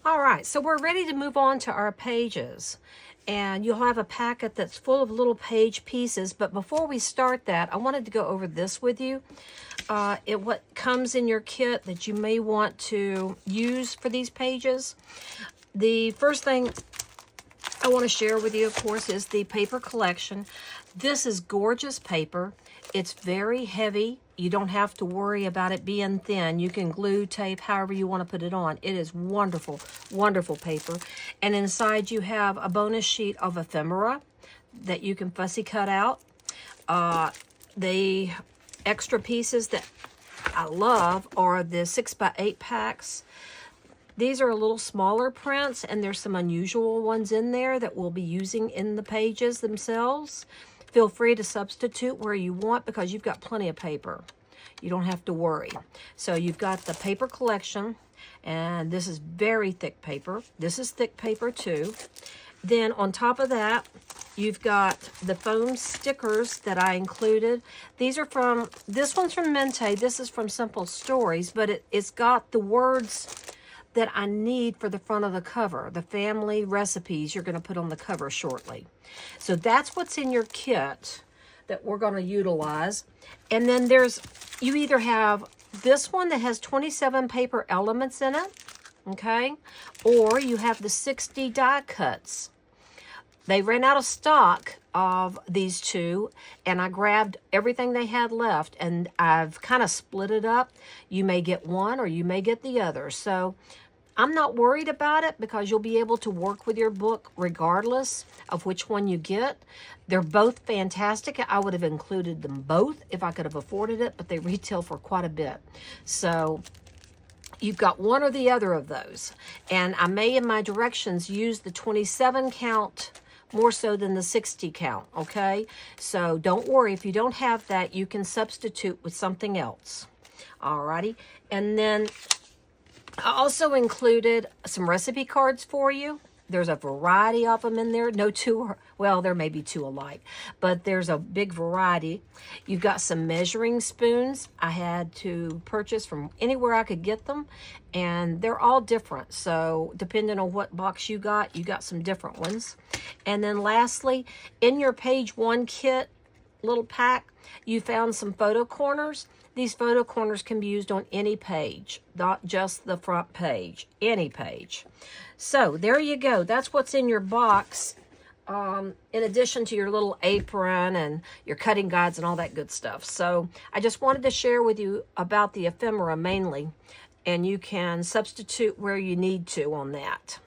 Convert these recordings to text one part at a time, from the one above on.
All right, so we're ready to move on to our pages. And you'll have a packet that's full of little page pieces. But before we start that, I wanted to go over this with you. What comes in your kit that you may want to use for these pages. The first thing I want to share with you, of course, is the paper collection. This is gorgeous paper. It's very heavy. You don't have to worry about it being thin. You can glue, tape, however you want to put it on. It is wonderful, wonderful paper. And inside you have a bonus sheet of ephemera that you can fussy cut out. The extra pieces that I love are the 6x8 packs. These are a little smaller prints, and there's some unusual ones in there that we'll be using in the pages themselves. Feel free to substitute where you want because you've got plenty of paper. You don't have to worry. So you've got the paper collection, and this is very thick paper. This is thick paper too. Then on top of that, you've got the foam stickers that I included. These are from, this one's from Mente. This is from Simple Stories, but it's got the words that I need for the front of the cover, the family recipes you're going to put on the cover shortly. So that's what's in your kit that we're going to utilize. And then you either have this one that has 27 paper elements in it, okay? Or you have the 60 die cuts. They ran out of stock of these two, and I grabbed everything they had left, and I've kind of split it up. You may get one or you may get the other. So I'm not worried about it because you'll be able to work with your book regardless of which one you get. They're both fantastic. I would have included them both if I could have afforded it, but they retail for quite a bit. So you've got one or the other of those. And I may, in my directions, use the 27 count more so than the 60 count, okay? So don't worry. If you don't have that, you can substitute with something else. Alrighty. And then I also included some recipe cards for you. There's a variety of them in there. No two are, well, there may be two alike, but there's a big variety. You've got some measuring spoons I had to purchase from anywhere I could get them, and they're all different. So depending on what box you got some different ones. And then lastly, in your page one kit little pack, you found some photo corners. These photo corners can be used on any page, not just the front page, any page. So there you go. That's what's in your box, in addition to your little apron and your cutting guides and all that good stuff. So I just wanted to share with you about the ephemera mainly, and you can substitute where you need to on that.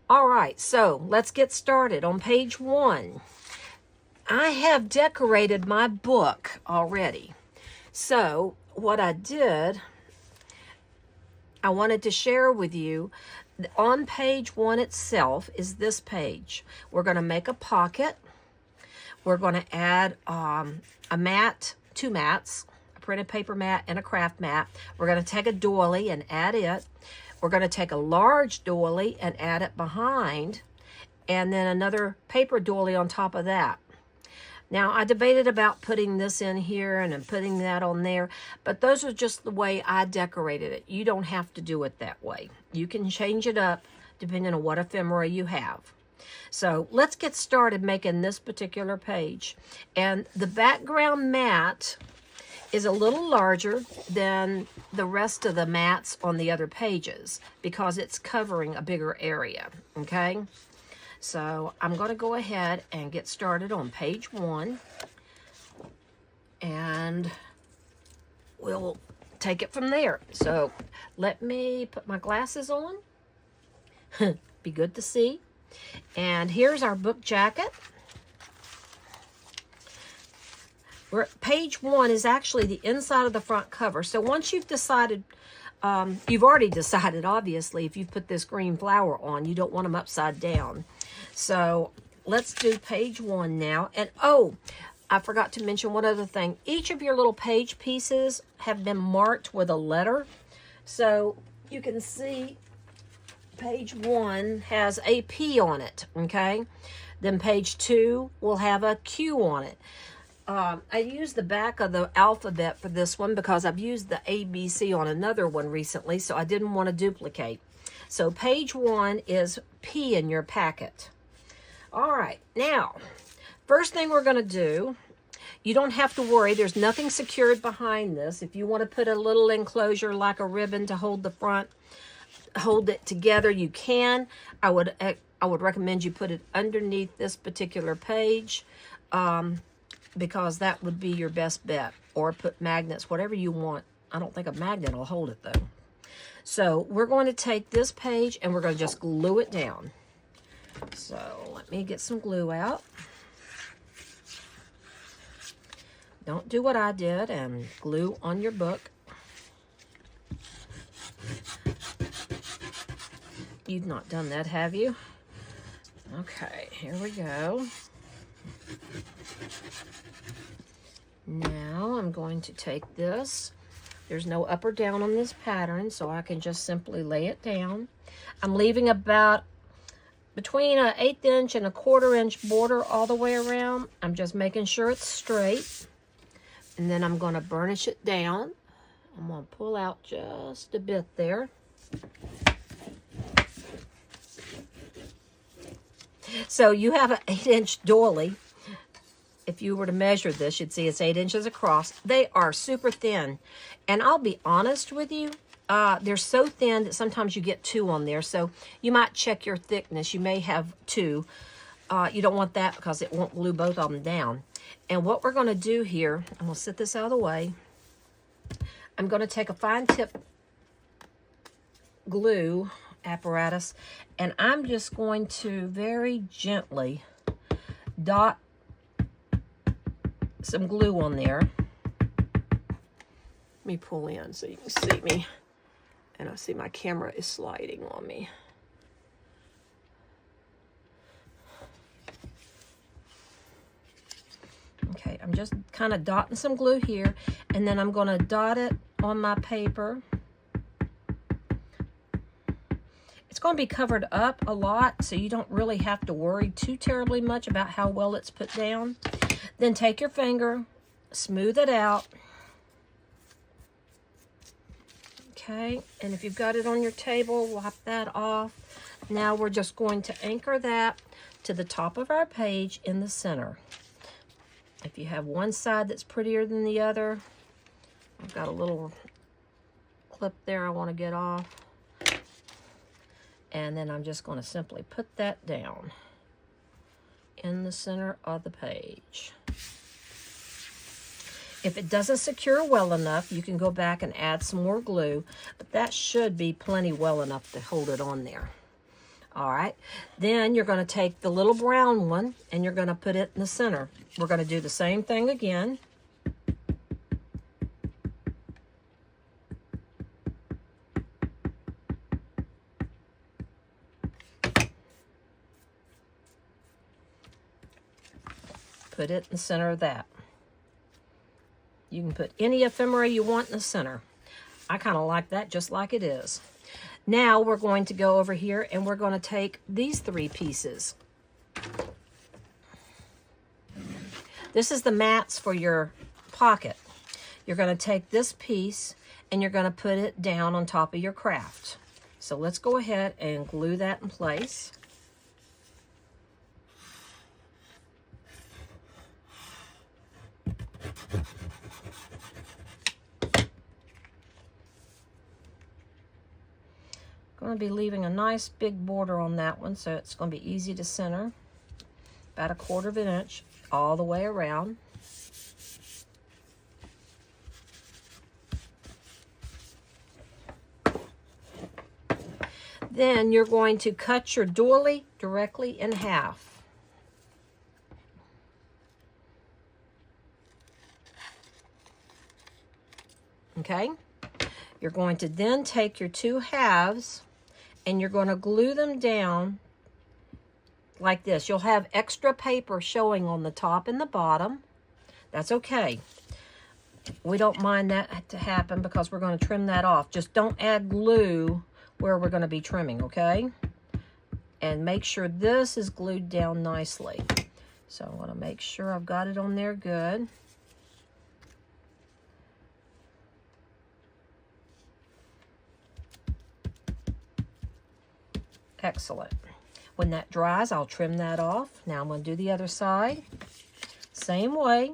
All right, so let's get started. On page one, I have decorated my book already. So what I did, I wanted to share with you, on page one itself is this page. We're going to make a pocket. We're going to add a mat, two mats, a printed paper mat and a craft mat. We're going to take a doily and add it. We're going to take a large doily and add it behind, and then another paper doily on top of that. Now, I debated about putting this in here and then putting that on there, but those are just the way I decorated it. You don't have to do it that way. You can change it up depending on what ephemera you have. So let's get started making this particular page. And the background mat is a little larger than the rest of the mats on the other pages because it's covering a bigger area, okay? So I'm going to go ahead and get started on page one, and we'll take it from there. So let me put my glasses on. Be good to see. And here's our book jacket. Page one is actually the inside of the front cover. So once you've decided, you've already decided, obviously, if you put this green flower on, you don't want them upside down. So let's do page one now. And oh, I forgot to mention one other thing. Each of your little page pieces have been marked with a letter. So you can see page one has a P on it, okay? Then page two will have a Q on it. I used the back of the alphabet for this one because I've used the ABC on another one recently, so I didn't want to duplicate. So page 1 is P in your packet. All right, now, first thing we're going to do, you don't have to worry. There's nothing secured behind this. If you want to put a little enclosure like a ribbon to hold the front, hold it together, you can. I would recommend you put it underneath this particular page. Because that would be your best bet. Or put magnets, whatever you want. I don't think a magnet will hold it though. So we're going to take this page and we're going to just glue it down. So let me get some glue out. Don't do what I did and glue on your book. You've not done that, have you? Okay, here we go. Now I'm going to take this. There's no up or down on this pattern, so I can just simply lay it down. I'm leaving about between an 1/8 inch and a 1/4 inch border all the way around. I'm just making sure it's straight. And then I'm going to burnish it down. I'm going to pull out just a bit there. So you have an 8-inch doily. If you were to measure this, you'd see it's 8 inches across. They are super thin. And I'll be honest with you, they're so thin that sometimes you get 2 on there. So you might check your thickness. You may have 2. You don't want that because it won't glue both of them down. And what we're going to do here, I'm going to set this out of the way. I'm going to take a fine tip glue apparatus, and I'm just going to very gently dot some glue on there. Let me pull in so you can see me. And I see my camera is sliding on me. Okay, I'm just kind of dotting some glue here, and then I'm going to dot it on my paper. It's going to be covered up a lot, so you don't really have to worry too terribly much about how well it's put down. Then take your finger, smooth it out. Okay, and if you've got it on your table, wipe that off. Now we're just going to anchor that to the top of our page in the center. If you have one side that's prettier than the other, I've got a little clip there I want to get off. And then I'm just going to simply put that down in the center of the page. If it doesn't secure well enough, you can go back and add some more glue, but that should be plenty well enough to hold it on there. All right, then you're going to take the little brown one and you're going to put it in the center. We're going to do the same thing again. Put it in the center of that. You can put any ephemera you want in the center. I kind of like that just like it is. Now we're going to go over here and we're going to take these 3 pieces. This is the mats for your pocket. You're going to take this piece and you're going to put it down on top of your craft. So let's go ahead and glue that in place. Going to be leaving a nice big border on that one, so it's going to be easy to center. About 1/4 inch all the way around. Then you're going to cut your doily directly in half. Okay? You're going to then take your 2 halves and you're going to glue them down like this. You'll have extra paper showing on the top and the bottom. That's okay. We don't mind that to happen because we're going to trim that off. Just don't add glue where we're going to be trimming, okay? And make sure this is glued down nicely. So I want to make sure I've got it on there good. Excellent. When that dries, I'll trim that off. Now I'm going to do the other side. Same way.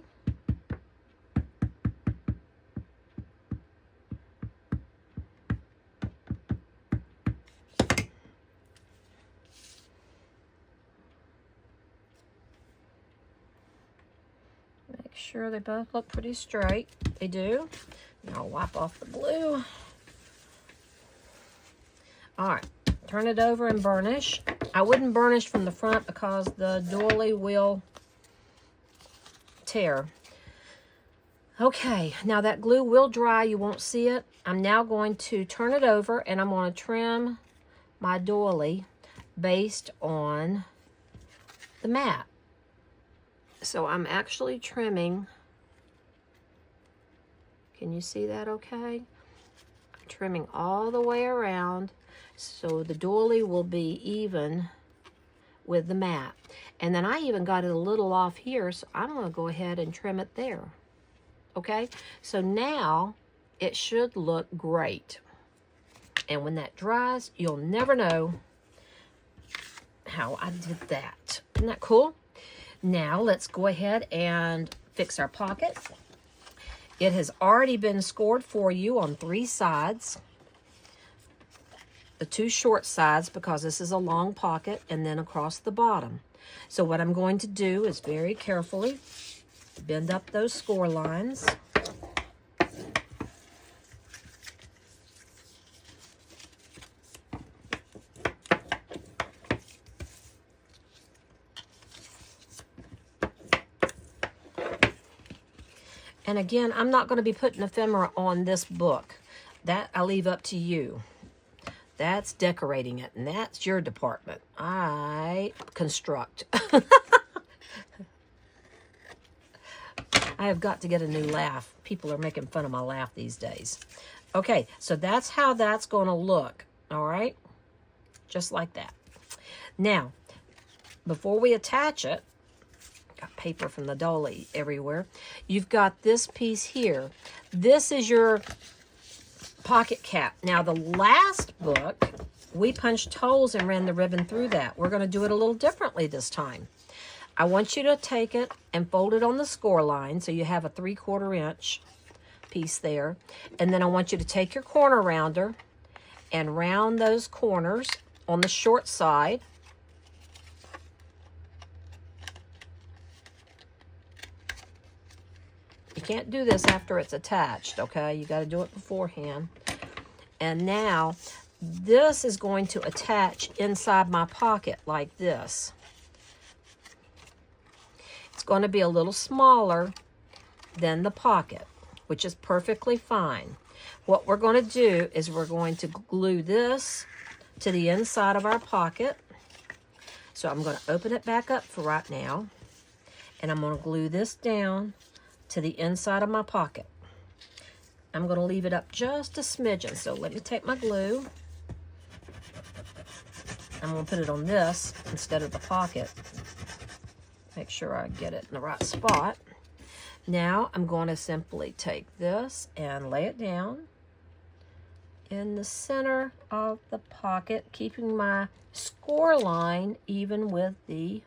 Make sure they both look pretty straight. They do. Now I'll wipe off the glue. All right. Turn it over and burnish. I wouldn't burnish from the front because the doily will tear. Okay, now that glue will dry. You won't see it. I'm now going to turn it over and I'm going to trim my doily based on the mat. So I'm actually trimming. Can you see that okay? I'm trimming all the way around so the doily will be even with the mat. And then I even got it a little off here, so I'm going to go ahead and trim it there. Okay, so now it should look great. And when that dries, you'll never know how I did that. Isn't that cool? Now let's go ahead and fix our pocket. It has already been scored for you on 3 sides. The 2 short sides, because this is a long pocket, and then across the bottom. So what I'm going to do is very carefully bend up those score lines. And again, I'm not going to be putting ephemera on this book. That I leave up to you. That's decorating it, and that's your department. I construct. I have got to get a new laugh. People are making fun of my laugh these days. Okay, so that's how that's going to look, all right? Just like that. Now, before we attach it, got paper from the dolly everywhere. You've got this piece here. This is your pocket cap. Now, the last book, we punched holes and ran the ribbon through that. We're going to do it a little differently this time. I want you to take it and fold it on the score line so you have a 3/4 inch piece there. And then I want you to take your corner rounder and round those corners on the short side. You can't do this after it's attached, okay? You got to do it beforehand. And now this is going to attach inside my pocket like this. It's going to be a little smaller than the pocket, which is perfectly fine. What we're going to do is we're going to glue this to the inside of our pocket. So I'm going to open it back up for right now, and I'm going to glue this down to the inside of my pocket. I'm going to leave it up just a smidgen. So let me take my glue. I'm going to put it on this instead of the pocket. Make sure I get it in the right spot. Now I'm going to simply take this and lay it down in the center of the pocket, keeping my score line even with the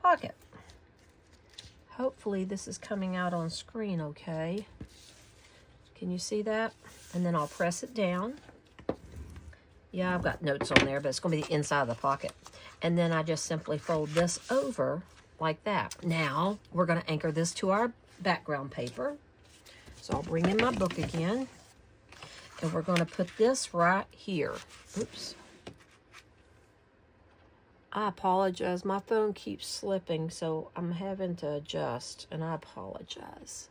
pocket. Hopefully this is coming out on screen okay. Can you see that? And then I'll press it down. Yeah, I've got notes on there, but it's going to be the inside of the pocket. And then I just simply fold this over like that. Now, we're going to anchor this to our background paper. So I'll bring in my book again. And we're going to put this right here. Oops. I apologize. My phone keeps slipping, so I'm having to adjust, and I apologize.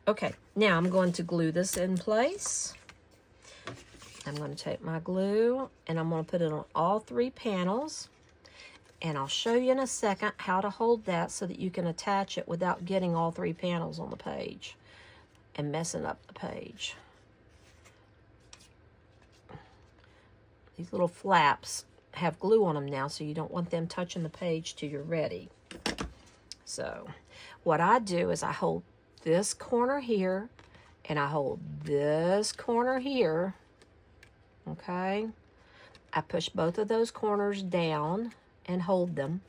Okay, now I'm going to glue this in place. I'm going to take my glue, and I'm going to put it on all 3 panels. And I'll show you in a second how to hold that so that you can attach it without getting all 3 panels on the page and messing up the page. These little flaps have glue on them now, so you don't want them touching the page till you're ready. So what I do is I hold this corner here, and I hold this corner here, okay? I push both of those corners down and hold them.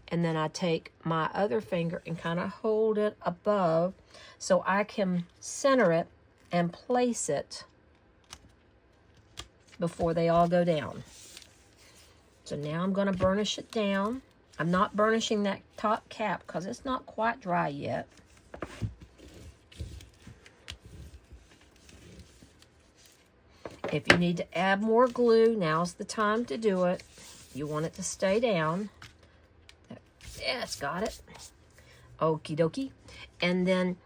And then I take my other finger and kind of hold it above so I can center it and place it before they all go down. So now I'm going to burnish it down. I'm not burnishing that top cap because it's not quite dry yet. If you need to add more glue, now's the time to do it. You want it to stay down. Yeah, it's got it. Okie dokie. And then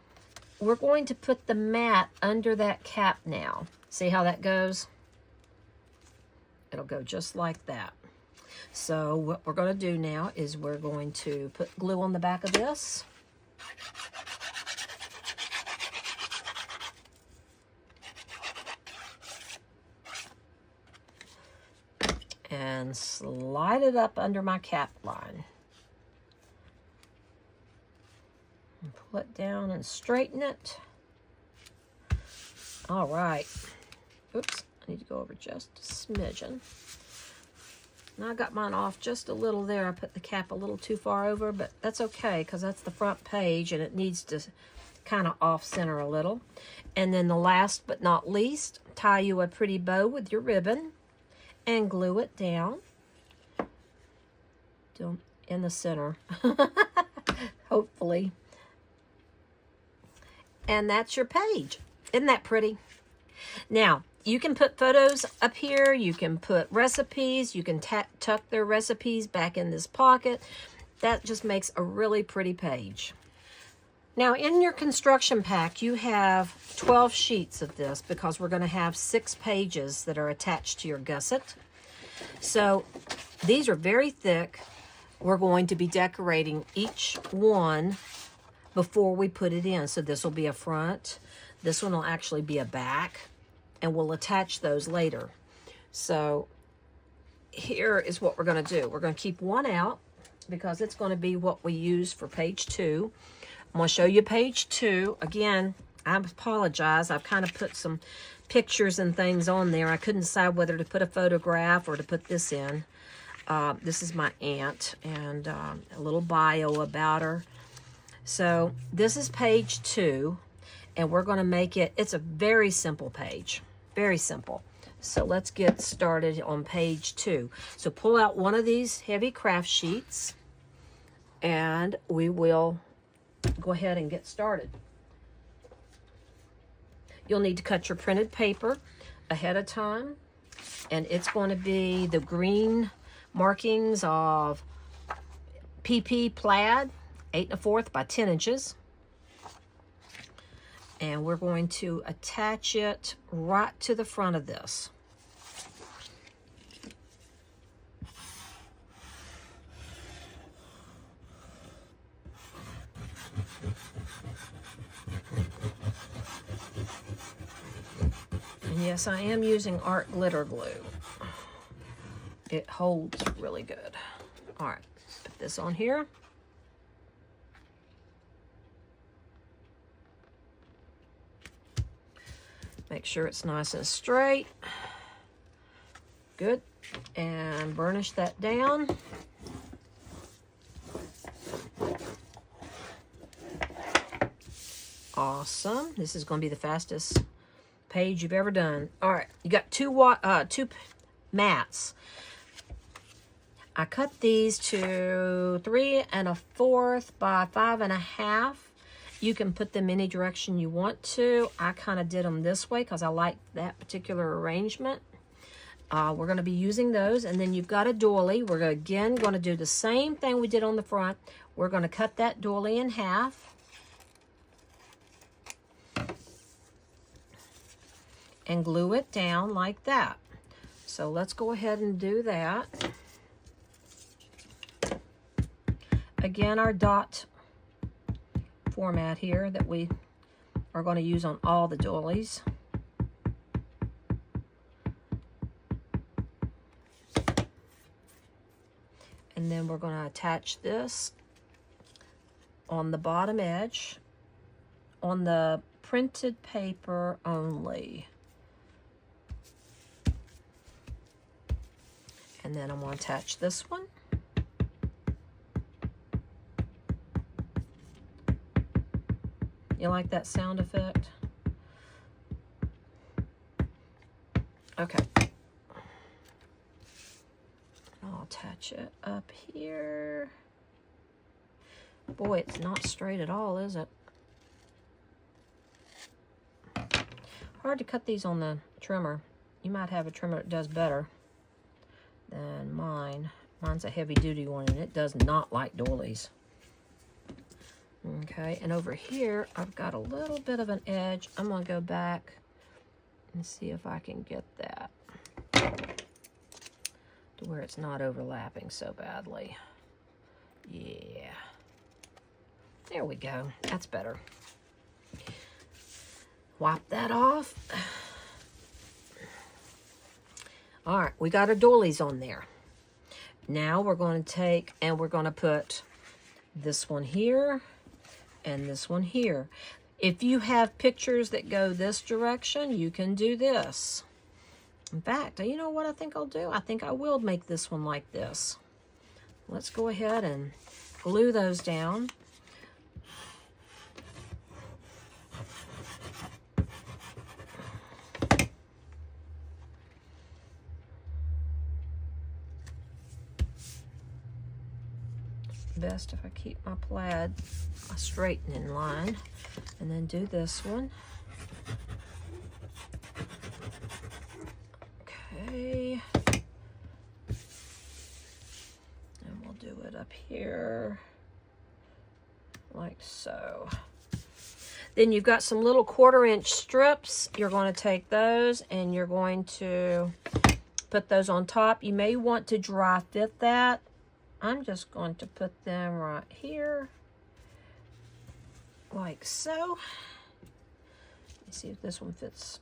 we're going to put the mat under that cap now. See how that goes? It'll go just like that. So what we're going to do now is we're going to put glue on the back of this. And slide it up under my cap line. And pull it down and straighten it. All right. Oops, I need to go over just a smidgen. Now I got mine off just a little there. I put the cap a little too far over, but that's okay because that's the front page and it needs to kind of off center a little. And then the last but not least, tie you a pretty bow with your ribbon and glue it down in the center, hopefully. And that's your page. Isn't that pretty? Now, you can put photos up here. You can put recipes. You can tuck their recipes back in this pocket. That just makes a really pretty page. Now, in your construction pack, you have 12 sheets of this because we're going to have 6 pages that are attached to your gusset. So these are very thick. We're going to be decorating each one before we put it in. So this will be a front. This one will actually be a back. And we'll attach those later. So here is what we're going to do. We're going to keep one out because it's going to be what we use for page 2. I'm going to show you page 2. Again, I apologize. I've kind of put some pictures and things on there. I couldn't decide whether to put a photograph or to put this in. This is my aunt and a little bio about her. So this is page 2. And we're going to make it, it's a very simple page. Very simple. So let's get started on page 2. So pull out one of these heavy craft sheets. And we will go ahead and get started. You'll need to cut your printed paper ahead of time. And it's going to be the green markings of PP plaid, 8 1/4 by 10 inches. And we're going to attach it right to the front of this. And yes, I am using art glitter glue. It holds really good. All right, put this on here. Make sure it's nice and straight. Good. And burnish that down. Awesome. This is going to be the fastest page you've ever done. All right. You got two mats. I cut these to 3 1/4 by 5 1/2. You can put them any direction you want to. I kind of did them this way because I like that particular arrangement. We're going to be using those. And then you've got a doily. We're again going to do the same thing we did on the front. We're going to cut that doily in half. And glue it down like that. So let's go ahead and do that. Again, our dot format here that we are going to use on all the doilies. And then we're going to attach this on the bottom edge on the printed paper only. And then I'm going to attach this one. You like that sound effect? Okay. I'll attach it up here. Boy, it's not straight at all, is it? Hard to cut these on the trimmer. You might have a trimmer that does better than mine. Mine's a heavy duty one and it does not like doilies. Okay, and over here I've got a little bit of an edge. I'm going to go back and see if I can get that to where it's not overlapping so badly. Yeah. There we go. That's better. Wipe that off. All right, we got our doilies on there. Now we're going to take and we're going to put this one here and this one here. If you have pictures that go this direction, you can do this. In fact, you know what I think I'll do? I think I will make this one like this. Let's go ahead and glue those down. Best if I keep my plaid straight and in line, and then do this one. Okay, and we'll do it up here like so. Then you've got some little 1/4-inch strips. You're going to take those and you're going to put those on top. You may want to dry fit that. I'm just going to put them right here, like so. Let's see if this one fits.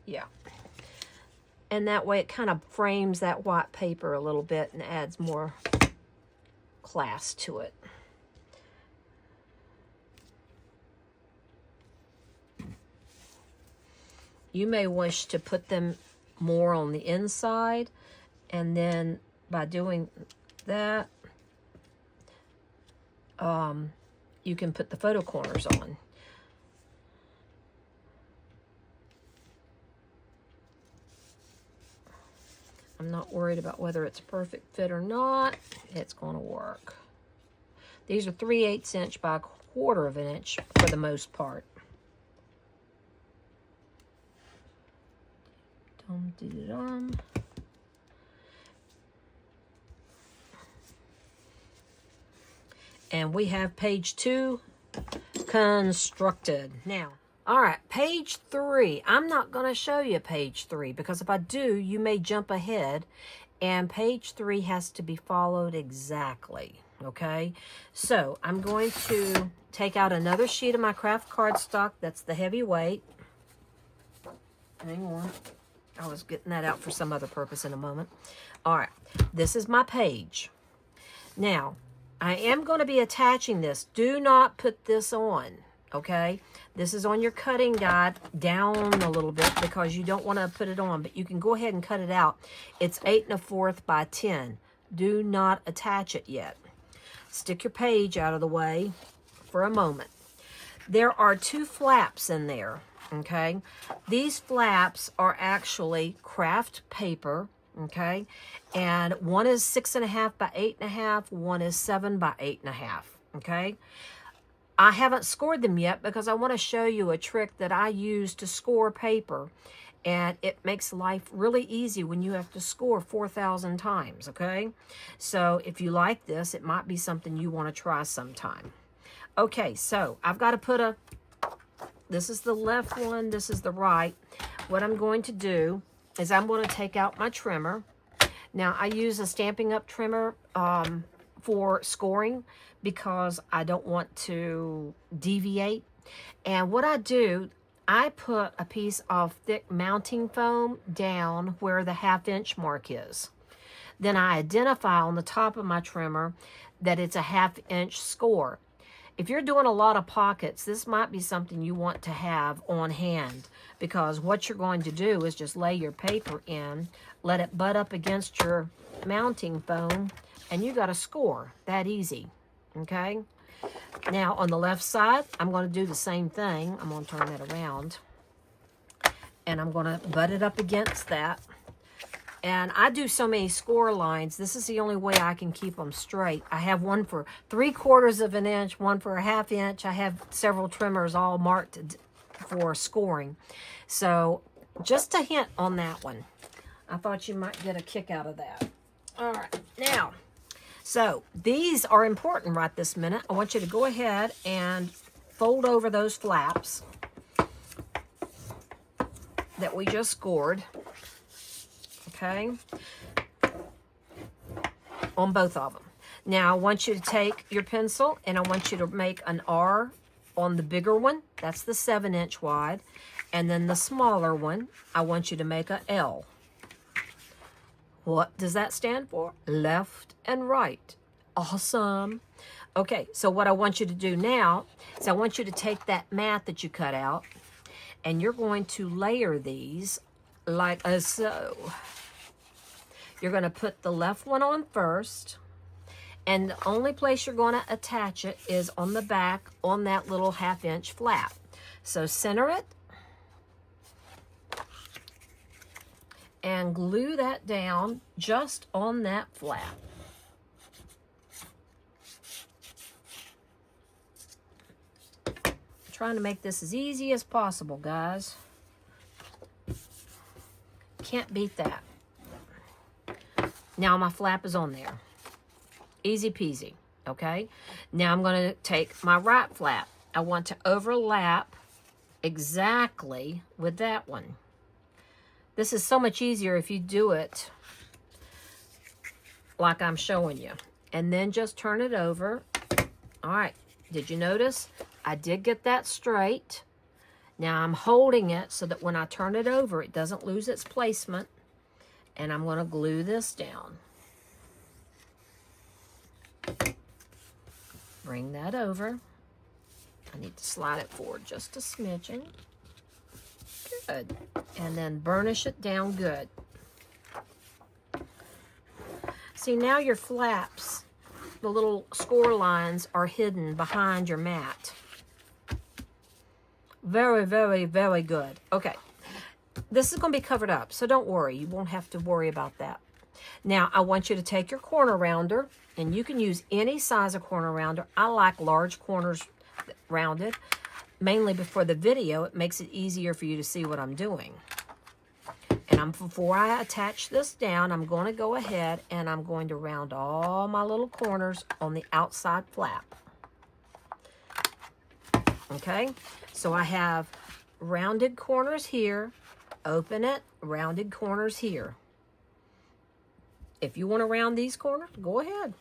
Yeah. And that way it kind of frames that white paper a little bit and adds more class to it. You may wish to put them more on the inside, and then by doing that, you can put the photo corners on. I'm not worried about whether it's a perfect fit or not. It's going to work. These are 3/8 inch by 1/4 of an inch for the most part. Dum-dee-dum. And we have page 2 constructed. Now, all right, page 3. I'm not going to show you page 3 because if I do, you may jump ahead, and page 3 has to be followed exactly, okay? So I'm going to take out another sheet of my craft cardstock. That's the heavyweight. Hang on. I was getting that out for some other purpose in a moment. All right, this is my page. Now, I am going to be attaching this. Do not put this on, okay? This is on your cutting guide down a little bit because you don't want to put it on, but you can go ahead and cut it out. It's 8 1/4 by 10. Do not attach it yet. Stick your page out of the way for a moment. There are 2 flaps in there, okay? These flaps are actually craft paper, okay? And one is 6 1/2 by 8 1/2. One is 7 by 8 1/2, okay? I haven't scored them yet because I want to show you a trick that I use to score paper. And it makes life really easy when you have to score 4,000 times, okay? So if you like this, it might be something you want to try sometime. Okay, so I've got to put this is the left one, this is the right. What I'm going to do is I'm going to take out my trimmer. Now, I use a Stampin' Up! Trimmer for scoring because I don't want to deviate. And what I do, I put a piece of thick mounting foam down where the 1/2 inch mark is. then I identify on the top of my trimmer that it's a 1/2 inch score. If you're doing a lot of pockets, this might be something you want to have on hand, because what you're going to do is just lay your paper in, let it butt up against your mounting foam, and you got a score. That easy, okay? Now on the left side, I'm going to do the same thing. I'm going to turn that around, and I'm going to butt it up against that. And I do so many score lines. This is the only way I can keep them straight. I have one for 3/4 of an inch, one for a 1/2 inch. I have several trimmers all marked for scoring. So just a hint on that one. I thought you might get a kick out of that. All right, now, so these are important right this minute. I want you to go ahead and fold over those flaps that we just scored. Okay, on both of them. Now I want you to take your pencil and I want you to make an R on the bigger one. That's the 7-inch wide. And then the smaller one, I want you to make a L. What does that stand for? Left and right. Awesome. Okay, so what I want you to do now is I want you to take that mat that you cut out and you're going to layer these like so. You're going to put the left one on first, and the only place you're going to attach it is on the back on that little 1/2 inch flap. So center it and glue that down just on that flap. I'm trying to make this as easy as possible, guys. Can't beat that. Now my flap is on there. Easy peasy, okay? Now I'm going to take my right flap. I want to overlap exactly with that one. This is so much easier if you do it like I'm showing you. And then just turn it over. All right, did you notice? I did get that straight. Now I'm holding it so that when I turn it over, it doesn't lose its placement. And I'm going to glue this down. Bring that over. I need to slide it forward just a smidgen. Good. And then burnish it down good. See, now your flaps, the little score lines are hidden behind your mat. Very, very, very good. Okay. This is going to be covered up, so don't worry. You won't have to worry about that. Now, I want you to take your corner rounder, and you can use any size of corner rounder. I like large corners rounded, mainly before the video. It makes it easier for you to see what I'm doing. And before I attach this down, I'm going to go ahead and I'm going to round all my little corners on the outside flap. Okay, so I have rounded corners here. Open it, rounded corners here. If you want to round these corners, go ahead.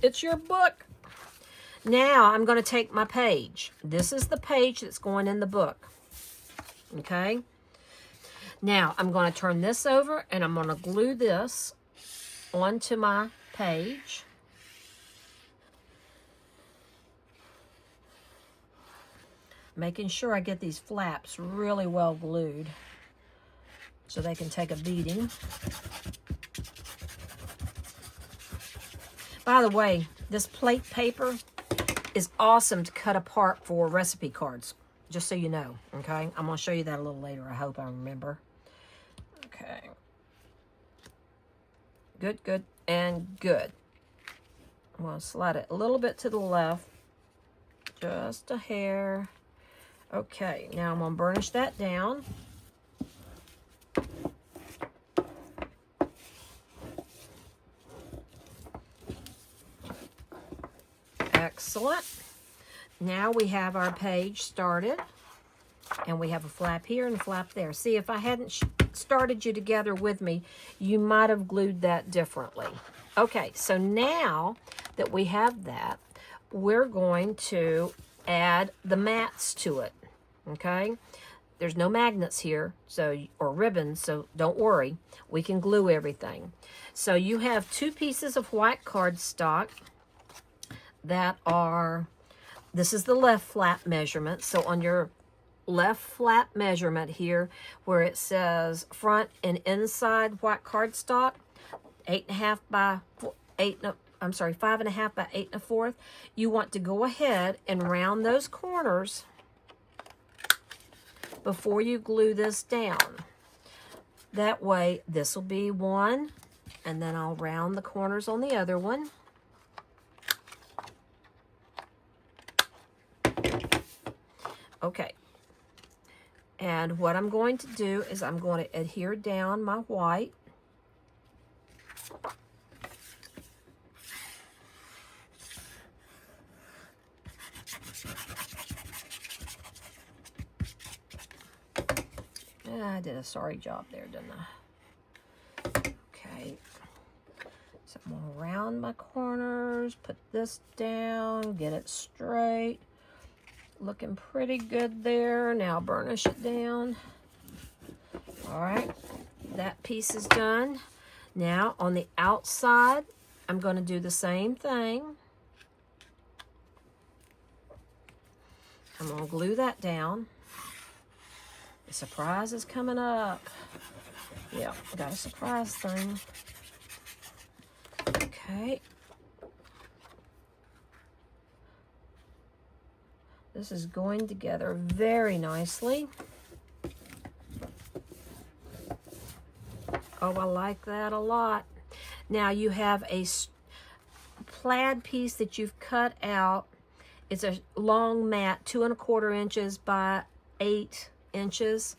It's your book. Now I'm going to take my page. This is the page that's going in the book. Okay. Now I'm going to turn this over and I'm going to glue this onto my page. Making sure I get these flaps really well glued so they can take a beating. By the way, this plate paper is awesome to cut apart for recipe cards, just so you know, okay? I'm going to show you that a little later. I hope I remember. Okay. Good, good, and good. I'm going to slide it a little bit to the left, just a hair. Okay, now I'm going to burnish that down. Excellent. Now we have our page started, and we have a flap here and a flap there. See, if I hadn't started you together with me, you might have glued that differently. Okay, so now that we have that, we're going to add the mats to it, okay? there's no magnets here, so, or ribbons, so don't worry. We can glue everything. So you have 2 pieces of white cardstock that are, this is the left flap measurement. So on your left flap measurement here, where it says front and inside white cardstock, 8.5 by 8, no, I'm sorry, 5.5 by 8 1/4, you want to go ahead and round those corners before you glue this down. That way, this will be one, and then I'll round the corners on the other one. Okay. And what I'm going to do is I'm going to adhere down my white. I did a sorry job there, didn't I? Okay. So I'm going to round my corners, put this down, get it straight. Looking pretty good there. Now burnish it down. All right, that piece is done. Now on the outside, I'm going to do the same thing. I'm going to glue that down. The surprise is coming up. Yeah, got a surprise thing. Okay. This is going together very nicely. Oh, I like that a lot. Now you have a plaid piece that you've cut out. It's a long mat, 2 1/4 inches by 8 inches.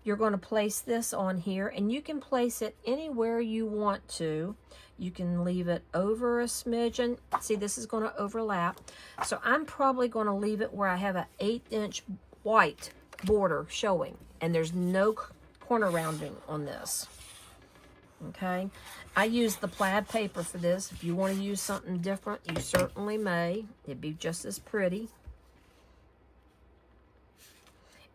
You're going to place this on here, and you can place it anywhere you want to. You can leave it over a smidgen. See, this is going to overlap. So I'm probably going to leave it where I have an 8-inch white border showing, and there's no corner rounding on this. Okay, I use the plaid paper for this. If you want to use something different, you certainly may. It'd be just as pretty.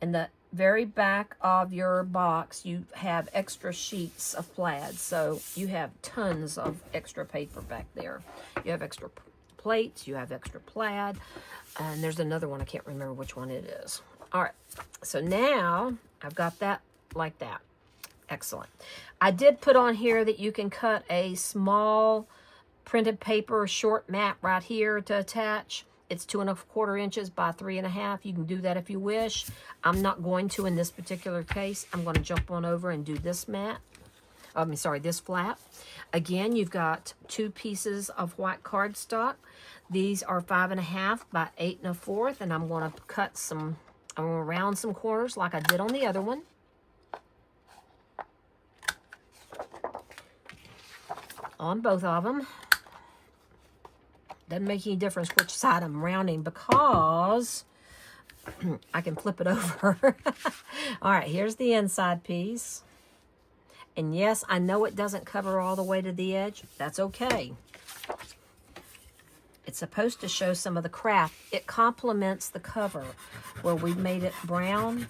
In the very back of your box, you have extra sheets of plaid. So you have tons of extra paper back there. You have extra plates, you have extra plaid, and there's another one. I can't remember which one it is. All right, so now I've got that like that. Excellent. I did put on here that you can cut a small printed paper short mat right here to attach. It's 2 1/4 inches by 3.5. You can do that if you wish. I'm not going to in this particular case. I'm going to jump on over and do this mat. This flap. Again, you've got 2 pieces of white cardstock. These are 5.5 by 8 1/4, and I'm going to I'm going to round some corners like I did on the other one. On both of them. Doesn't make any difference which side I'm rounding because I can flip it over. All right, here's the inside piece. And yes, I know it doesn't cover all the way to the edge. That's okay. It's supposed to show some of the craft. It complements the cover. Where we made it brown,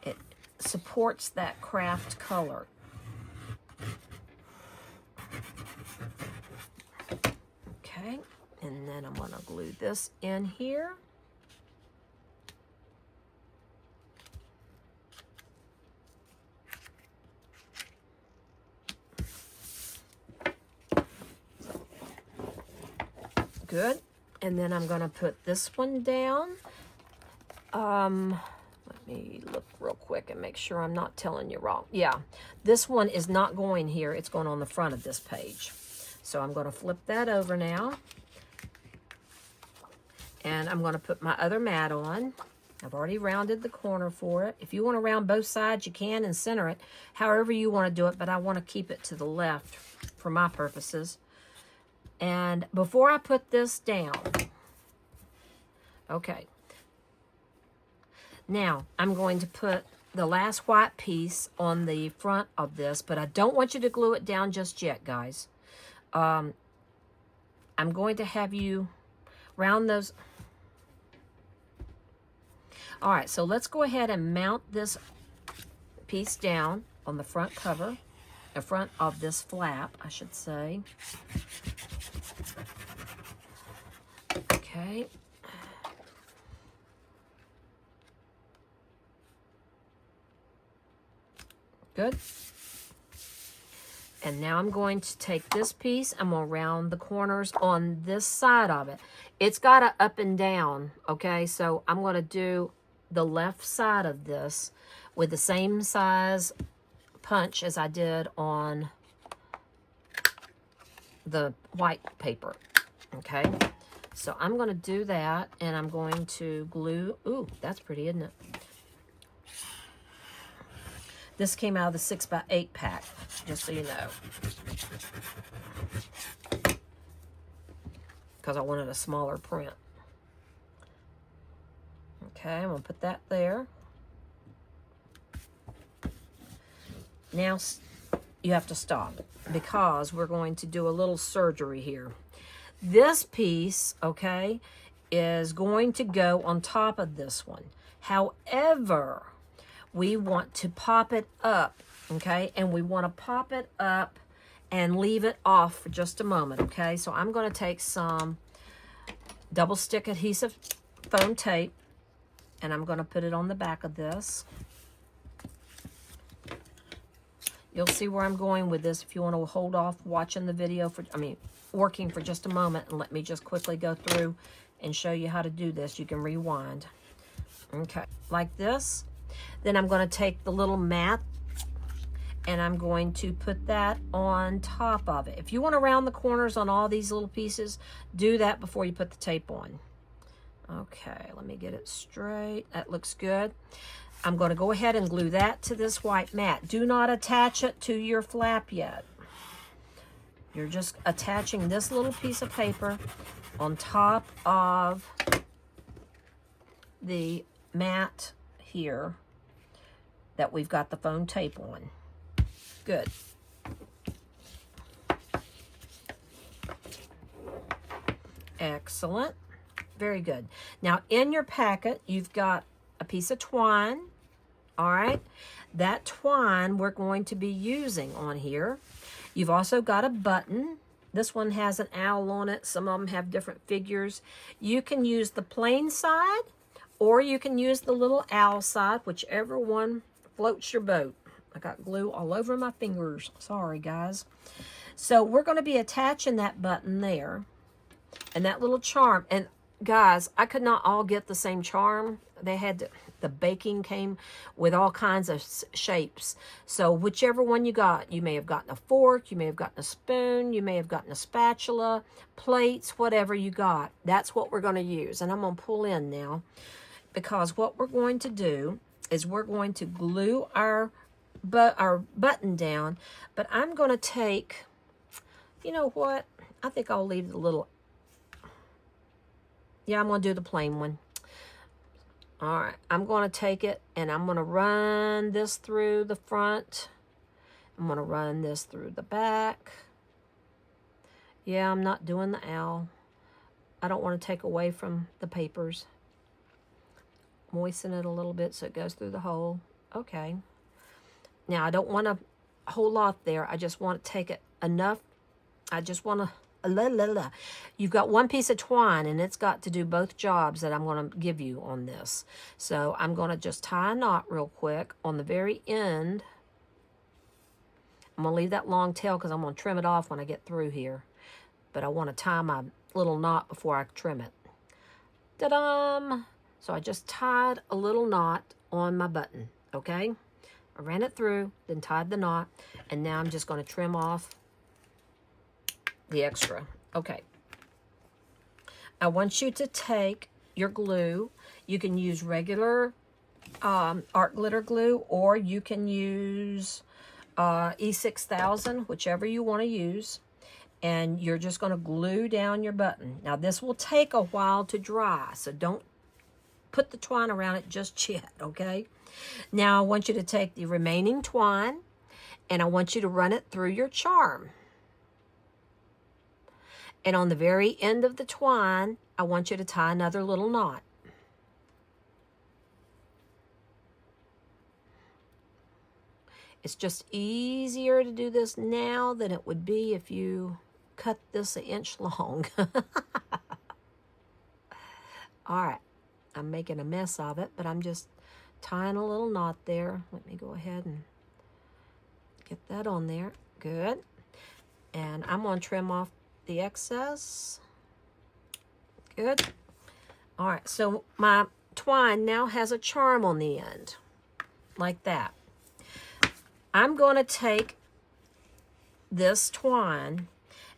it supports that craft color. Okay. And then I'm going to glue this in here. Good. And then I'm going to put this one down. Let me look real quick and make sure I'm not telling you wrong. Yeah, this one is not going here. It's going on the front of this page. So I'm going to flip that over now. And I'm going to put my other mat on. I've already rounded the corner for it. If you want to round both sides, you can and center it. However you want to do it, but I want to keep it to the left for my purposes. And before I put this down, okay. Now, I'm going to put the last white piece on the front of this, but I don't want you to glue it down just yet, guys. I'm going to have you round those. All right, so let's go ahead and mount this piece down on the front cover, the front of this flap, I should say. Okay. Good. And now I'm going to take this piece, I'm going to round the corners on this side of it. It's got a up and down, okay? So I'm going to do the left side of this with the same size punch as I did on the white paper, okay? So I'm going to do that, and I'm going to glue. Ooh, that's pretty, isn't it? This came out of the 6x8 pack, just so you know. Because I wanted a smaller print. Okay, I'm going to put that there. Now you have to stop because we're going to do a little surgery here. This piece, okay, is going to go on top of this one. However, we want to pop it up, okay? And we want to pop it up and leave it off for just a moment, okay? So I'm going to take some double stick adhesive foam tape, and I'm going to put it on the back of this. You'll see where I'm going with this if you want to hold off watching the video working for just a moment, and let me just quickly go through and show you how to do this. You can rewind. Okay, like this. Then I'm going to take the little mat and I'm going to put that on top of it. If you want to round the corners on all these little pieces, do that before you put the tape on. Okay, let me get it straight. That looks good. I'm going to go ahead and glue that to this white mat. Do not attach it to your flap yet. You're just attaching this little piece of paper on top of the mat here that we've got the foam tape on. Good. Excellent. Very good. Now in your packet, you've got a piece of twine. All right. That twine we're going to be using on here. You've also got a button. This one has an owl on it. Some of them have different figures. You can use the plain side, or you can use the little owl side, whichever one floats your boat. I got glue all over my fingers. Sorry, guys. So we're going to be attaching that button there and that little charm. And guys, I could not all get the same charm. They had the baking came with all kinds of shapes. So whichever one you got, you may have gotten a fork, you may have gotten a spoon, you may have gotten a spatula, plates, whatever you got. That's what we're going to use. And I'm going to pull in now, because what we're going to do is we're going to glue our button down. But I'm going to take, you know what? I think I'll leave the little, yeah, I'm going to do the plain one. All right, I'm going to take it and I'm going to run this through the front. I'm going to run this through the back. Yeah, I'm not doing the owl. I don't want to take away from the papers. Moisten it a little bit so it goes through the hole. Okay. Now, I don't want a whole lot there. I just want to take it enough. I just want to... You've got one piece of twine, and it's got to do both jobs that I'm going to give you on this. So I'm going to just tie a knot real quick on the very end. I'm going to leave that long tail because I'm going to trim it off when I get through here. But I want to tie my little knot before I trim it. Ta-da! So I just tied a little knot on my button, okay? I ran it through, then tied the knot, and now I'm just going to trim off the extra. Okay. I want you to take your glue. You can use regular art glitter glue, or you can use E6000, whichever you want to use. And you're just going to glue down your button. Now, this will take a while to dry, so don't put the twine around it just yet, okay? Now, I want you to take the remaining twine, and I want you to run it through your charm. And on the very end of the twine, I want you to tie another little knot. It's just easier to do this now than it would be if you cut this 1 inch long. All right, I'm making a mess of it, but I'm just tying a little knot there. Let me go ahead and get that on there. Good. And I'm going to trim off the excess. Good. All right, so my twine now has a charm on the end, like that. I'm going to take this twine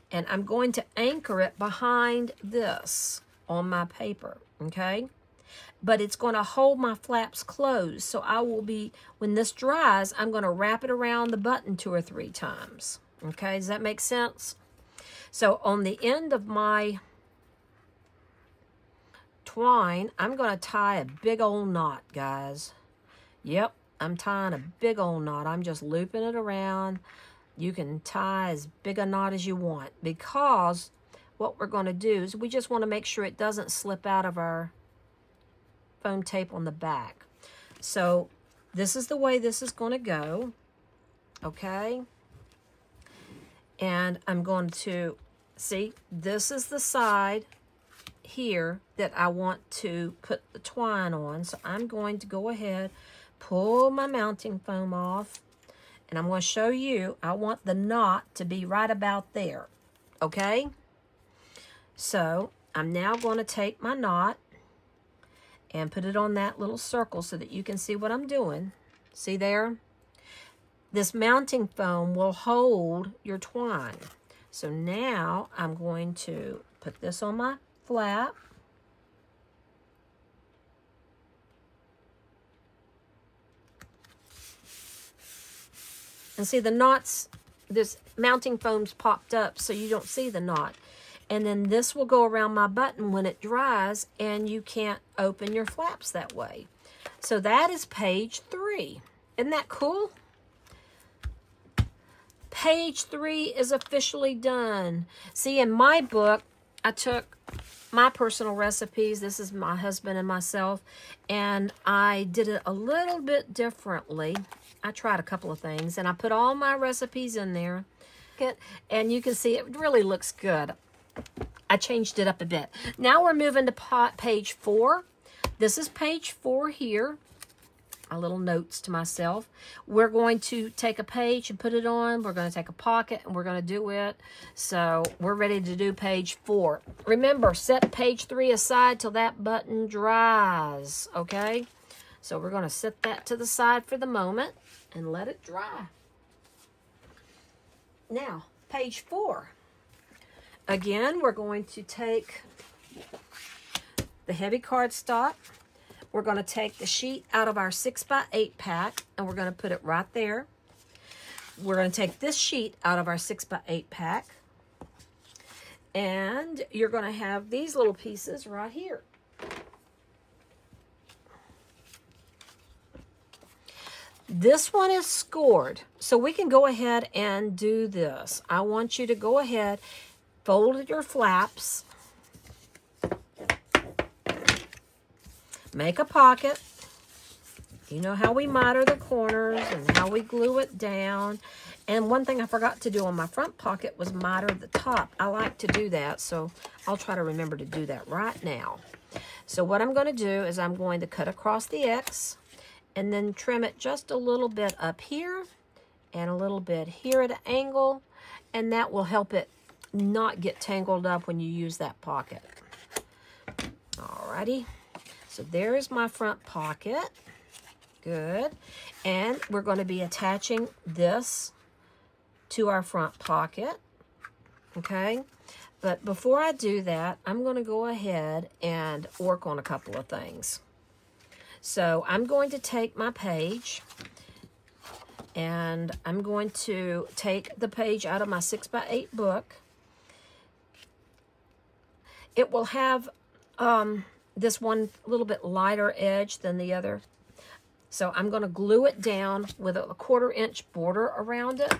and I'm going to anchor it behind this on my paper, okay? But it's going to hold my flaps closed, so I will be, when this dries, I'm going to wrap it around the button 2 or 3 times, okay? Does that make sense? So on the end of my twine, I'm going to tie a big old knot, guys. Yep, I'm tying a big old knot. I'm just looping it around. You can tie as big a knot as you want, because what we're going to do is we just want to make sure it doesn't slip out of our foam tape on the back. So this is the way this is going to go, okay? And I'm going to, see, this is the side here that I want to put the twine on. So I'm going to go ahead, pull my mounting foam off, and I'm going to show you, I want the knot to be right about there, okay? So I'm now going to take my knot and put it on that little circle so that you can see what I'm doing. See there? This mounting foam will hold your twine. So now I'm going to put this on my flap. And see the knots, this mounting foam's popped up so you don't see the knot. And then this will go around my button when it dries, and you can't open your flaps that way. So that is page 3. Isn't that cool? Page 3 is officially done. See, in my book, I took my personal recipes. This is my husband and myself, and I did it a little bit differently. I tried a couple of things, and I put all my recipes in there. And you can see it really looks good. I changed it up a bit. Now we're moving to page 4. This is page 4 here. My little notes to myself. We're going to take a page and put it on. We're going to take a pocket and we're going to do it. So we're ready to do page 4. Remember, set page 3 aside till that button dries, okay? So we're going to set that to the side for the moment and let it dry. Now, page 4. Again, we're going to take the heavy cardstock. We're going to take the sheet out of our 6x8 pack, and we're going to put it right there. We're going to take this sheet out of our 6x8 pack, and you're going to have these little pieces right here. This one is scored, so we can go ahead and do this. I want you to go ahead, fold your flaps, make a pocket. You know how we miter the corners and how we glue it down. And one thing I forgot to do on my front pocket was miter the top. I like to do that, so I'll try to remember to do that right now. So what I'm going to do is I'm going to cut across the X and then trim it just a little bit up here and a little bit here at an angle, and that will help it not get tangled up when you use that pocket. Alrighty, so there's my front pocket. Good. And we're going to be attaching this to our front pocket. Okay, but before I do that, I'm going to go ahead and work on a couple of things. So I'm going to take my page and I'm going to take the page out of my 6x8 book. It will have this one little bit lighter edge than the other. So I'm going to glue it down with a 1/4 inch border around it.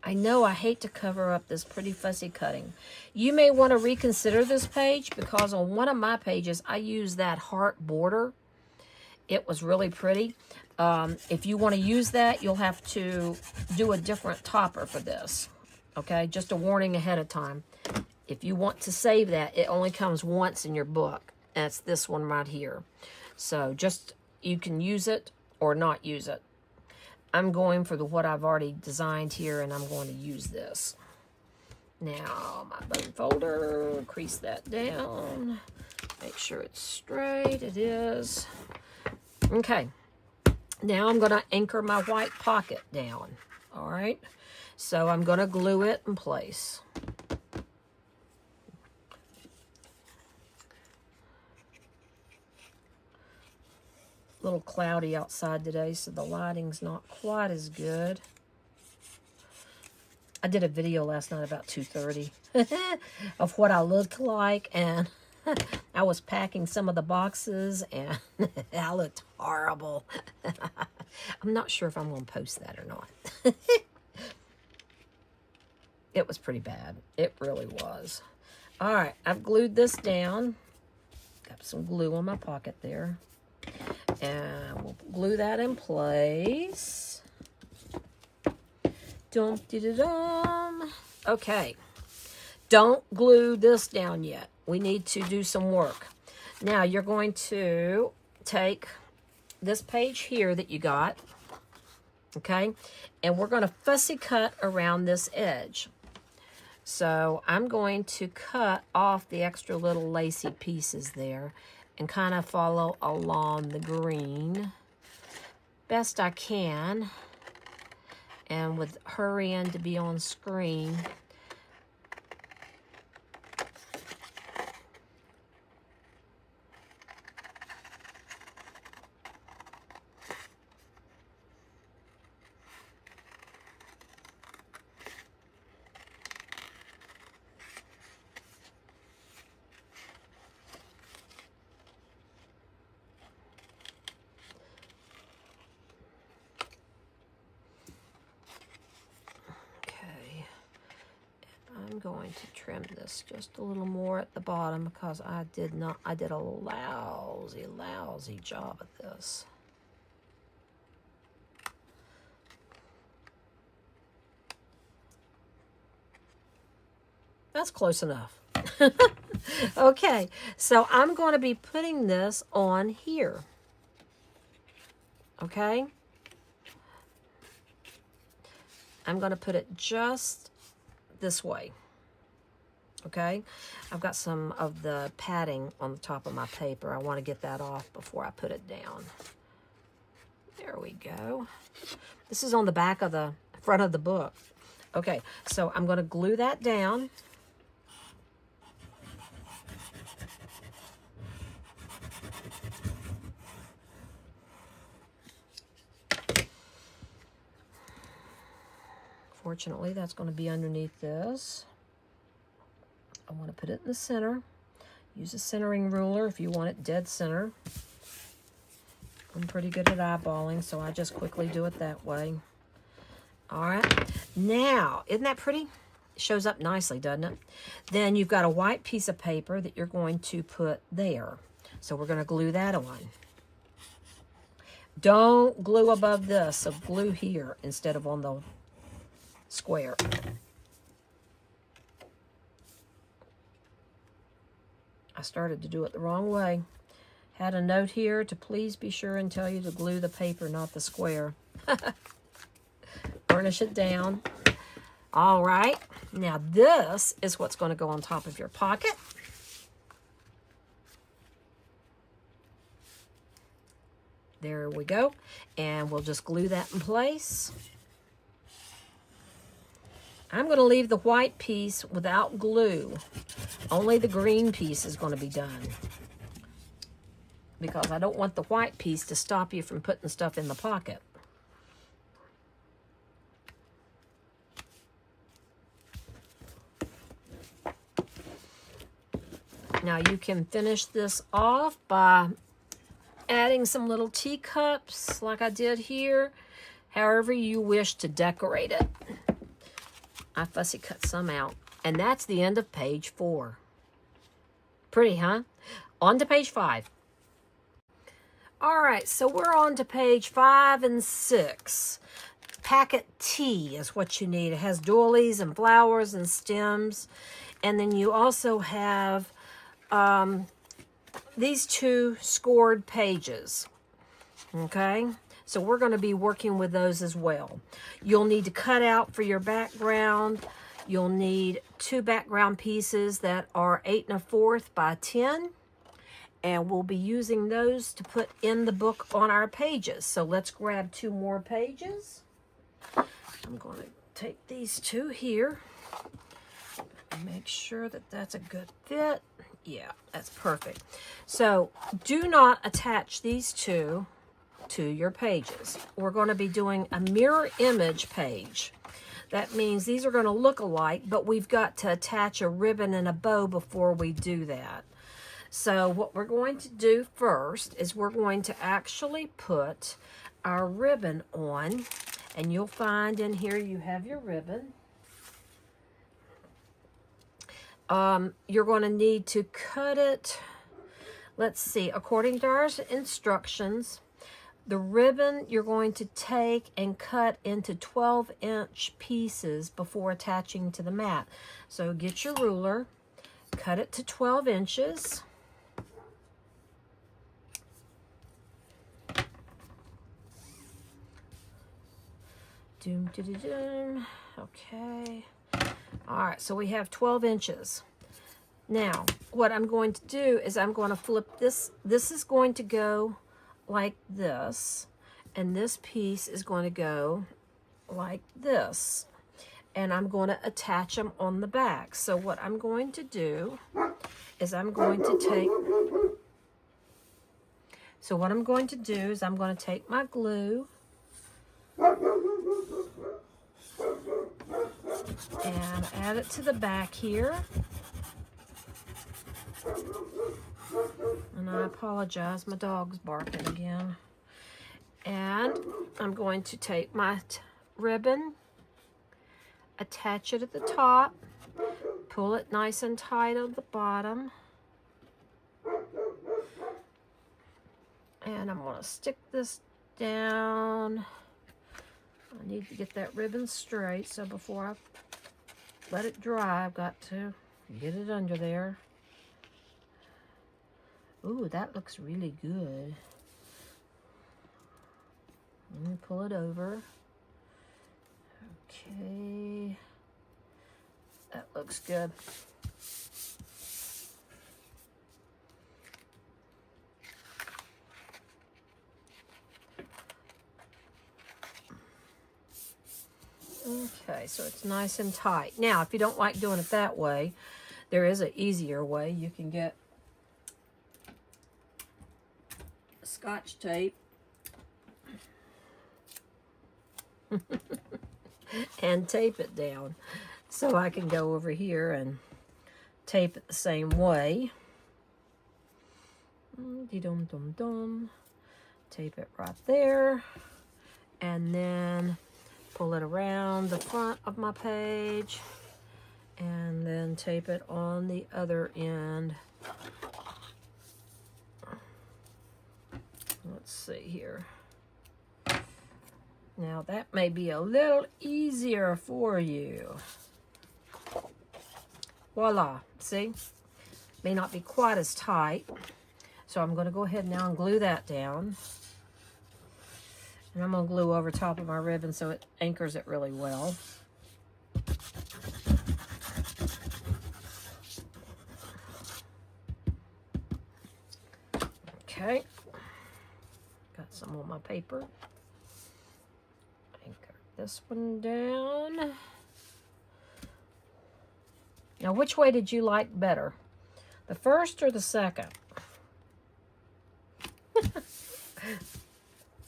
I know I hate to cover up this pretty fussy cutting. You may want to reconsider this page because on one of my pages I use that heart border. It was really pretty. If you want to use that, you'll have to do a different topper for this. Okay, just a warning ahead of time. If you want to save that, it only comes once in your book. And it's this one right here. So just, you can use it or not use it. I'm going for what I've already designed here, and I'm going to use this. Now, my bone folder, crease that down. Make sure it's straight. It is. Okay. Now I'm going to anchor my white pocket down. All right. So I'm going to glue it in place. A little cloudy outside today, so the lighting's not quite as good. I did a video last night about 2:30 of what I looked like, and I was packing some of the boxes, and I looked horrible. I'm not sure if I'm going to post that or not. It was pretty bad. It really was. All right, I've glued this down. Got some glue on my pocket there. And we'll glue that in place. Dum-de-da-dum. Okay. Don't glue this down yet. We need to do some work. Now, you're going to take this page here that you got, okay? And we're going to fussy cut around this edge. So I'm going to cut off the extra little lacy pieces there and kind of follow along the green best I can. And with hurrying to be on screen, I'm going to trim this just a little more at the bottom because I did a lousy job at this. That's close enough. Okay, so I'm going to be putting this on here. Okay? I'm going to put it just this way. Okay, I've got some of the padding on the top of my paper. I want to get that off before I put it down. There we go. This is on the back of the front of the book. Okay, so I'm going to glue that down. Fortunately, that's going to be underneath this. I want to put it in the center. Use a centering ruler if you want it dead center. I'm pretty good at eyeballing, so I just quickly do it that way. All right. Now, isn't that pretty? It shows up nicely, doesn't it? Then you've got a white piece of paper that you're going to put there. So we're going to glue that on. Don't glue above this, so glue here instead of on the square. I started to do it the wrong way. Had a note here to please be sure and tell you to glue the paper, not the square. Burnish it down. All right. Now this is what's going to go on top of your pocket. There we go. And we'll just glue that in place. I'm going to leave the white piece without glue. Only the green piece is going to be done. Because I don't want the white piece to stop you from putting stuff in the pocket. Now you can finish this off by adding some little teacups like I did here. However you wish to decorate it. I fussy cut some out. And that's the end of page 4. Pretty, huh? On to page 5. All right, so we're on to page 5 and 6. Packet T is what you need. It has doilies and flowers and stems. And then you also have these 2 scored pages. Okay, so we're going to be working with those as well. You'll need to cut out for your background. You'll need 2 background pieces that are 8 1/4 by 10. And we'll be using those to put in the book on our pages. So let's grab 2 more pages. I'm going to take these 2 here. Make sure that that's a good fit. Yeah, that's perfect. So do not attach these 2 to your pages. We're going to be doing a mirror image page. That means these are going to look alike, but we've got to attach a ribbon and a bow before we do that. So what we're going to do first is we're going to actually put our ribbon on, and you'll find in here you have your ribbon. You're going to need to cut it, let's see, according to our instructions, the ribbon you're going to take and cut into 12-inch pieces before attaching to the mat. So get your ruler, cut it to 12 inches. Doom, doom, doom. Okay. All right, so we have 12 inches. Now, what I'm going to do is I'm going to flip this. This is going to go like this, and this piece is going to go like this. And I'm going to attach them on the back. So what I'm going to do is I'm going to take my glue and add it to the back here. And I apologize, my dog's barking again. And I'm going to take my ribbon, attach it at the top, pull it nice and tight on the bottom. And I'm going to stick this down. I need to get that ribbon straight, so before I let it dry, I've got to get it under there. Ooh, that looks really good. Let me pull it over. Okay. That looks good. Okay, so it's nice and tight. Now, if you don't like doing it that way, there is an easier way. You can get Scotch tape and tape it down. So I can go over here and tape it the same way. Dum-dum-dum. Tape it right there. And then pull it around the front of my page. And then tape it on the other end. Let's see here. Now that may be a little easier for you. Voila, see? May not be quite as tight. So I'm going to go ahead now and glue that down. And I'm going to glue over top of my ribbon so it anchors it really well. Okay. Got some on my paper. Anchor this one down. Now, which way did you like better? The first or the second?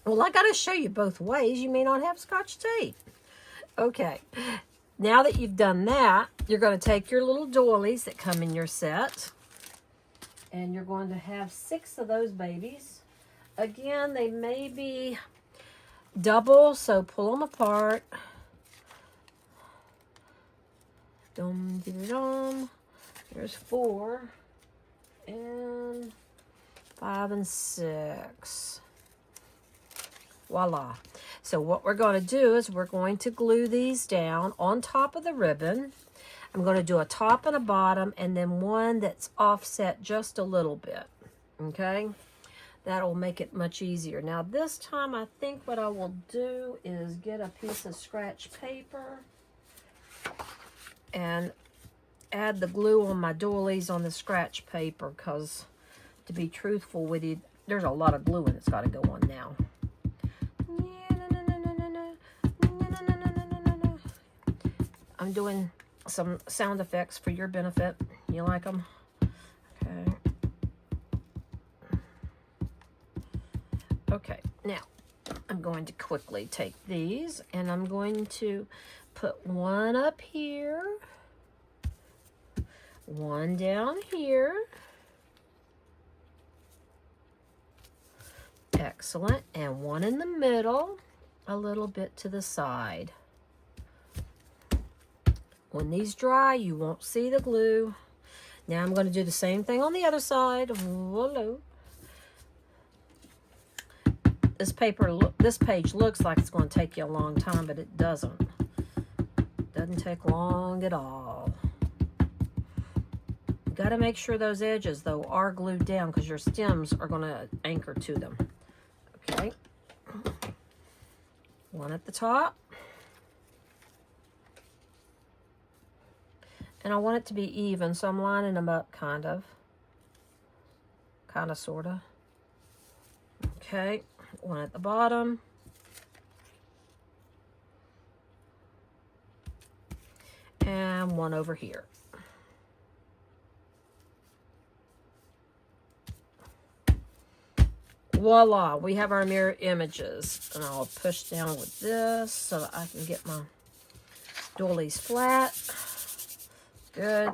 Well, I got to show you both ways. You may not have Scotch tape. Okay. Now that you've done that, you're going to take your little doilies that come in your set. And you're going to have 6 of those babies. Again, they may be double, so pull them apart. Dum, dum, dum. There's 4. And 5 and 6. Voila. So what we're going to do is we're going to glue these down on top of the ribbon. I'm going to do a top and a bottom, and then one that's offset just a little bit. Okay? That'll make it much easier. Now this time I think what I will do is get a piece of scratch paper and add the glue on my doilies on the scratch paper, because to be truthful with you, there's a lot of gluing that's got to go on now. I'm doing some sound effects for your benefit. You like them? Okay. Okay, now I'm going to quickly take these and I'm going to put one up here, one down here. Excellent. And one in the middle, a little bit to the side. When these dry, you won't see the glue. Now I'm going to do the same thing on the other side. Whoa. This page looks like it's going to take you a long time, but it doesn't. Doesn't take long at all. You got to make sure those edges, though, are glued down, because your stems are going to anchor to them. Okay. One at the top. And I want it to be even, so I'm lining them up kind of, sort of. Okay, one at the bottom. And one over here. Voila, we have our mirror images. And I'll push down with this so that I can get my doilies flat. Good.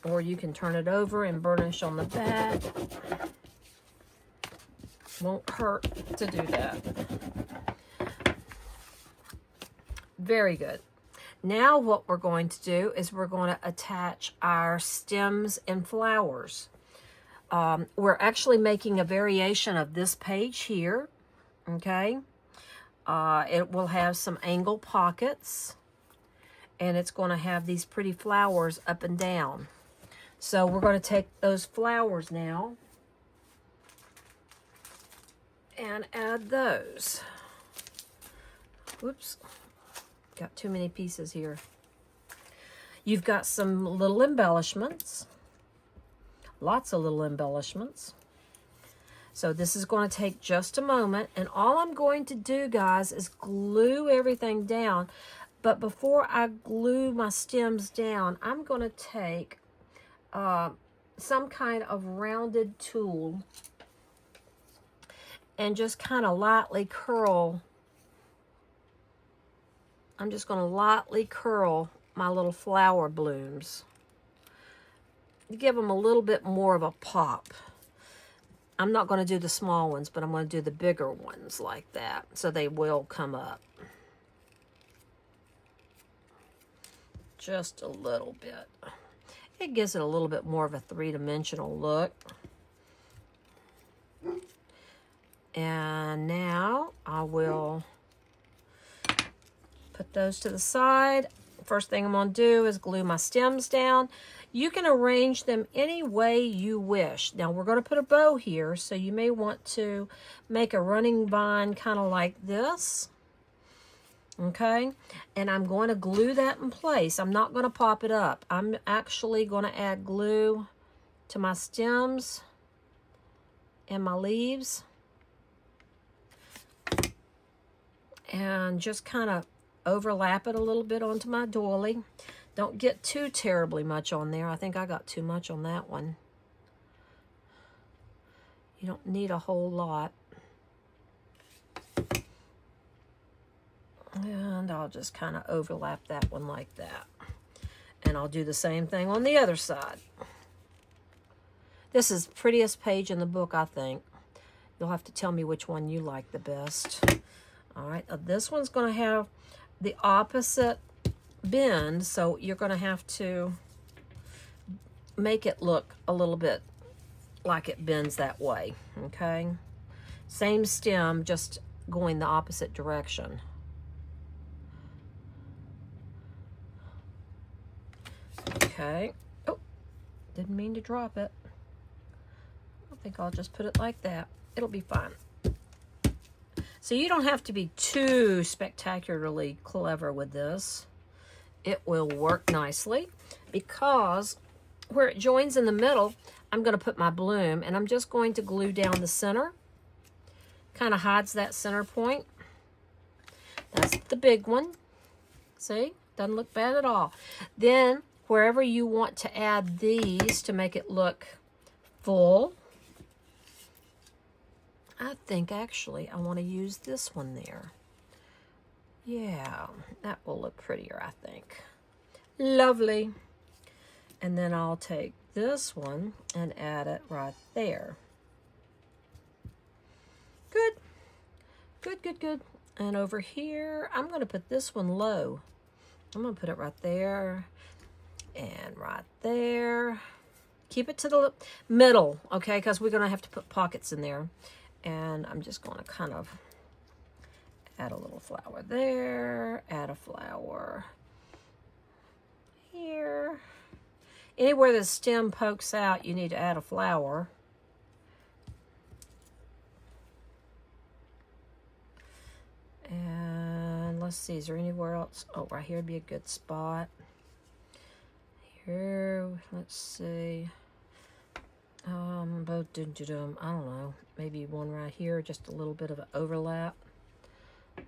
Or you can turn it over and burnish on the back. Won't hurt to do that. Very good. Now what we're going to do is we're going to attach our stems and flowers. We're actually making a variation of this page here. Okay. It will have some angle pockets. And it's going to have these pretty flowers up and down. So we're going to take those flowers now and add those. Whoops. Got too many pieces here. You've got some little embellishments. Lots of little embellishments. So this is going to take just a moment. And all I'm going to do, guys, is glue everything down. But before I glue my stems down, I'm going to take some kind of rounded tool and just kind of lightly curl. I'm just going to lightly curl my little flower blooms. Give them a little bit more of a pop. I'm not going to do the small ones, but I'm going to do the bigger ones like that, so they will come up. Just a little bit. It gives it a little bit more of a three-dimensional look. And now I will put those to the side. First thing I'm going to do is glue my stems down. You can arrange them any way you wish. Now we're going to put a bow here, so you may want to make a running vine kind of like this. Okay, and I'm going to glue that in place. I'm not going to pop it up. I'm actually going to add glue to my stems and my leaves. And just kind of overlap it a little bit onto my doily. Don't get too terribly much on there. I think I got too much on that one. You don't need a whole lot. And I'll just kind of overlap that one like that. And I'll do the same thing on the other side. This is the prettiest page in the book, I think. You'll have to tell me which one you like the best. All right, this one's going to have the opposite bend, so you're going to have to make it look a little bit like it bends that way, okay? Same stem, just going the opposite direction. Okay. Oh, didn't mean to drop it. I think I'll just put it like that. It'll be fine. So you don't have to be too spectacularly clever with this. It will work nicely because where it joins in the middle, I'm going to put my bloom and I'm just going to glue down the center. Kind of hides that center point. That's the big one. See? Doesn't look bad at all. Then, wherever you want to add these to make it look full, I think actually I want to use this one there. Yeah, that will look prettier, I think. Lovely. And then I'll take this one and add it right there. Good. Good, good, good. And over here, I'm going to put this one low. I'm going to put it right there and right there. Keep it to the middle, okay, because we're going to have to put pockets in there. And I'm just going to kind of add a little flower there, add a flower here. Anywhere the stem pokes out, you need to add a flower. And let's see, is there anywhere else? Oh, right here would be a good spot. Here, let's see. I don't know, maybe one right here, just a little bit of an overlap.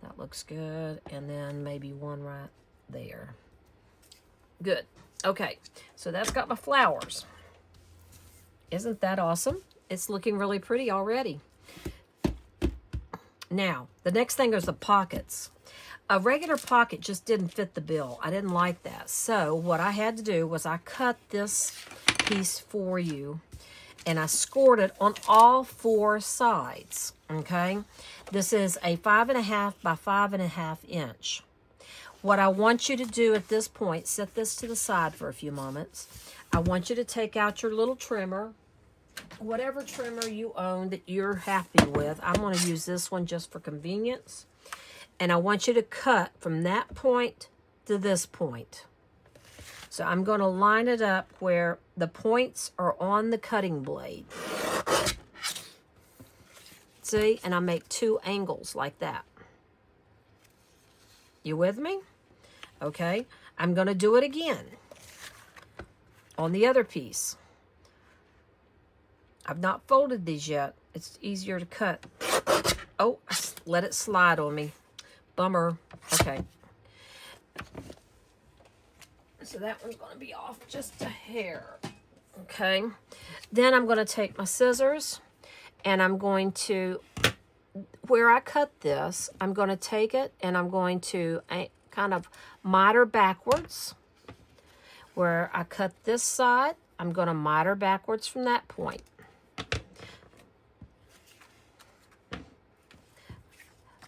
That looks good. And then maybe one right there. Good. Okay, so that's got my flowers. Isn't that awesome? It's looking really pretty already. Now, the next thing is the pockets. A regular pocket just didn't fit the bill. I didn't like that. So what I had to do was I cut this piece for you and I scored it on all 4 sides, okay? This is a 5.5 by 5.5 inch. What I want you to do at this point, set this to the side for a few moments. I want you to take out your little trimmer, whatever trimmer you own that you're happy with. I'm going to use this one just for convenience. And I want you to cut from that point to this point. So I'm going to line it up where the points are on the cutting blade. See? And I make 2 angles like that. You with me? Okay. I'm going to do it again on the other piece. I've not folded these yet. It's easier to cut. Oh, I let it slide on me. Bummer. Okay. So that one's going to be off just a hair. Okay. Then I'm going to take my scissors and I'm going to, where I cut this, I'm going to take it and I'm going to kind of miter backwards. Where I cut this side, I'm going to miter backwards from that point.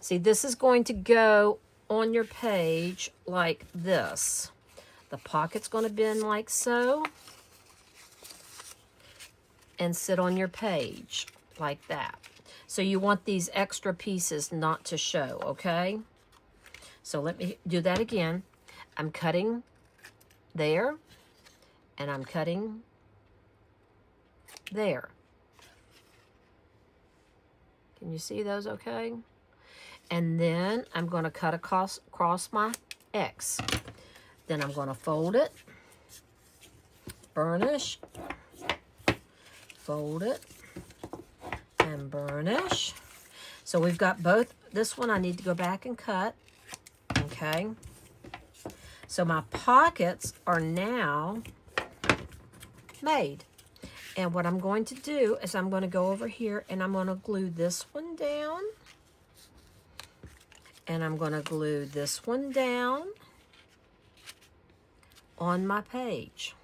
See, this is going to go on your page like this. The pocket's going to bend like so and sit on your page like that. So you want these extra pieces not to show, okay? So let me do that again. I'm cutting there and I'm cutting there. Can you see those okay? And then I'm going to cut across my X. Then I'm going to fold it, burnish, fold it, and burnish. So we've got both. This one I need to go back and cut. Okay. So my pockets are now made. And what I'm going to do is I'm going to go over here and I'm going to glue this one down. And I'm going to glue this one down on my page.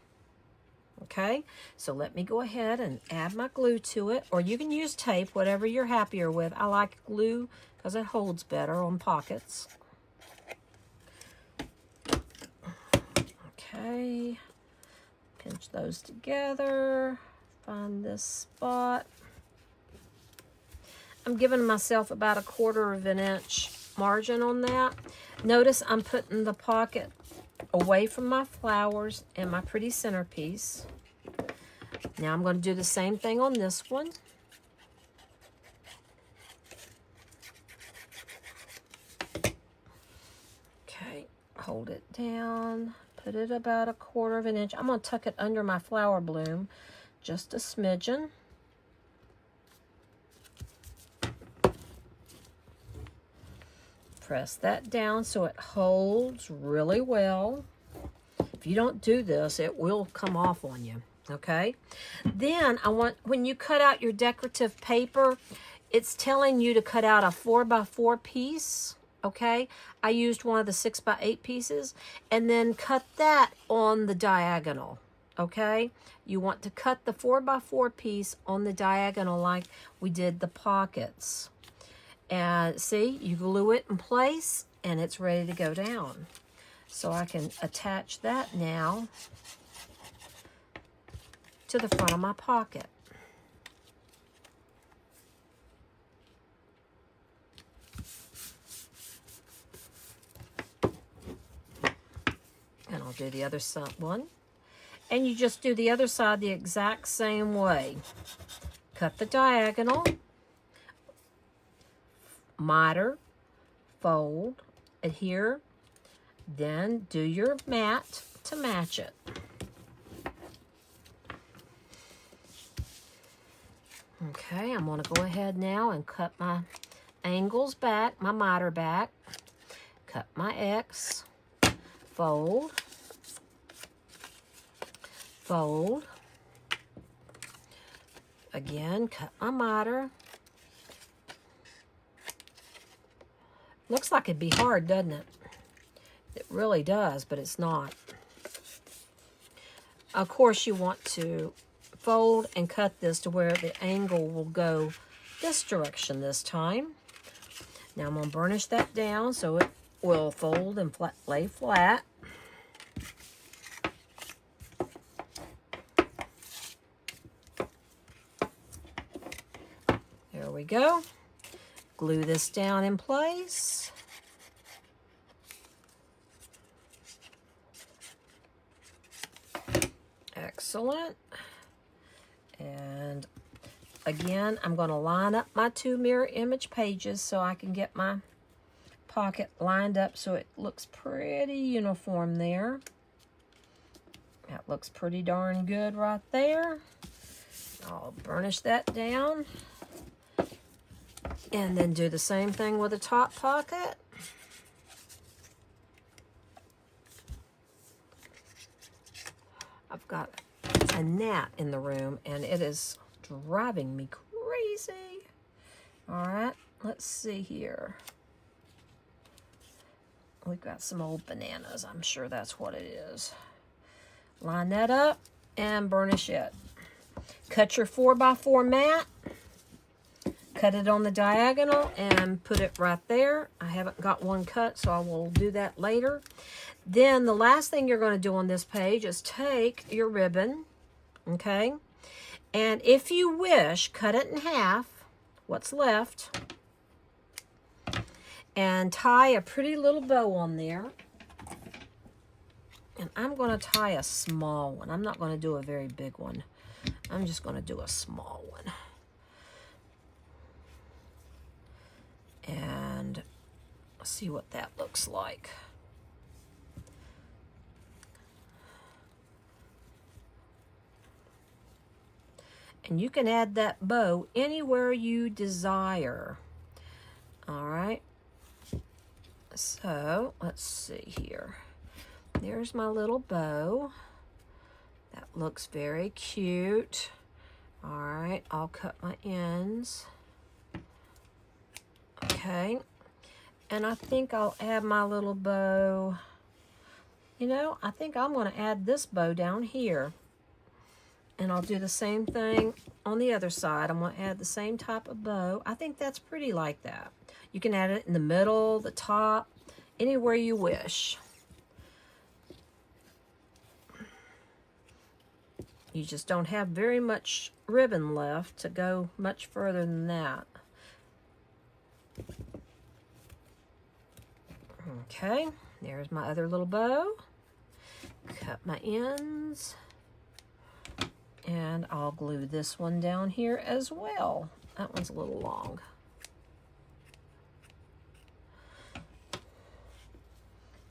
Okay, so let me go ahead and add my glue to it, or you can use tape, whatever you're happier with. I like glue because it holds better on pockets. Okay, pinch those together, find this spot. I'm giving myself about 1/4 of an inch margin on that. Notice I'm putting the pocket away from my flowers and my pretty centerpiece. Now I'm going to do the same thing on this one. Okay, hold it down, put it about 1/4 of an inch. I'm going to tuck it under my flower bloom just a smidgen. Press that down so it holds really well. If you don't do this, it will come off on you, okay? Then I want, when you cut out your decorative paper, it's telling you to cut out a 4x4 piece, okay? I used one of the 6x8 pieces, and then cut that on the diagonal, okay? You want to cut the 4x4 piece on the diagonal like we did the pockets. And see, you glue it in place and it's ready to go down. So I can attach that now to the front of my pocket. And I'll do the other side one. And you just do the other side the exact same way. Cut the diagonal. Miter, fold, adhere, then do your mat to match it. Okay, I'm going to go ahead now and cut my angles back, my miter back, cut my X, fold, fold, again, cut my miter. Looks like it'd be hard, doesn't it? It really does, but it's not. Of course, you want to fold and cut this to where the angle will go this direction this time. Now I'm going to burnish that down so it will fold and lay flat. There we go. Glue this down in place. Excellent. And again, I'm going to line up my 2 mirror image pages so I can get my pocket lined up so it looks pretty uniform there. That looks pretty darn good right there. I'll burnish that down. And then do the same thing with the top pocket. I've got a gnat in the room and it is driving me crazy. All right, let's see here. We've got some old bananas. I'm sure that's what it is. Line that up and burnish it. Cut your 4x4 mat. Cut it on the diagonal and put it right there. I haven't got one cut, so I will do that later. Then the last thing you're going to do on this page is take your ribbon, okay? And if you wish, cut it in half, what's left, and tie a pretty little bow on there. And I'm going to tie a small one. I'm not going to do a very big one. I'm just going to do a small one. And see what that looks like. And you can add that bow anywhere you desire. All right. So let's see here. There's my little bow. That looks very cute. All right, I'll cut my ends. Okay, and I think I'll add my little bow. You know, I think I'm going to add this bow down here. And I'll do the same thing on the other side. I'm going to add the same type of bow. I think that's pretty like that. You can add it in the middle, the top, anywhere you wish. You just don't have very much ribbon left to go much further than that. Okay, there's my other little bow. Cut my ends. And I'll glue this one down here as well. That one's a little long. In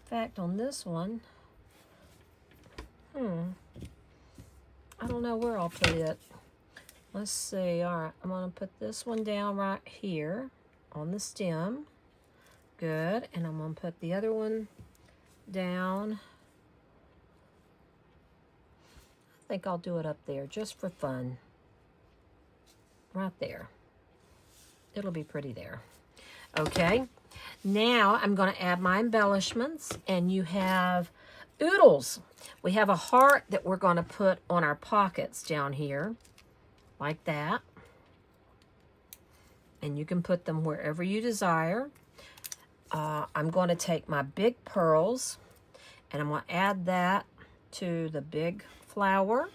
fact, on this one, I don't know where I'll put it. Let's see. All right, I'm going to put this one down right here on the stem. Good. And I'm going to put the other one down. I think I'll do it up there just for fun. Right there. It'll be pretty there. Okay. Now I'm going to add my embellishments, and you have oodles. We have a heart that we're going to put on our pockets down here, like that. And you can put them wherever you desire. I'm going to take my big pearls, and I'm going to add that to the big flower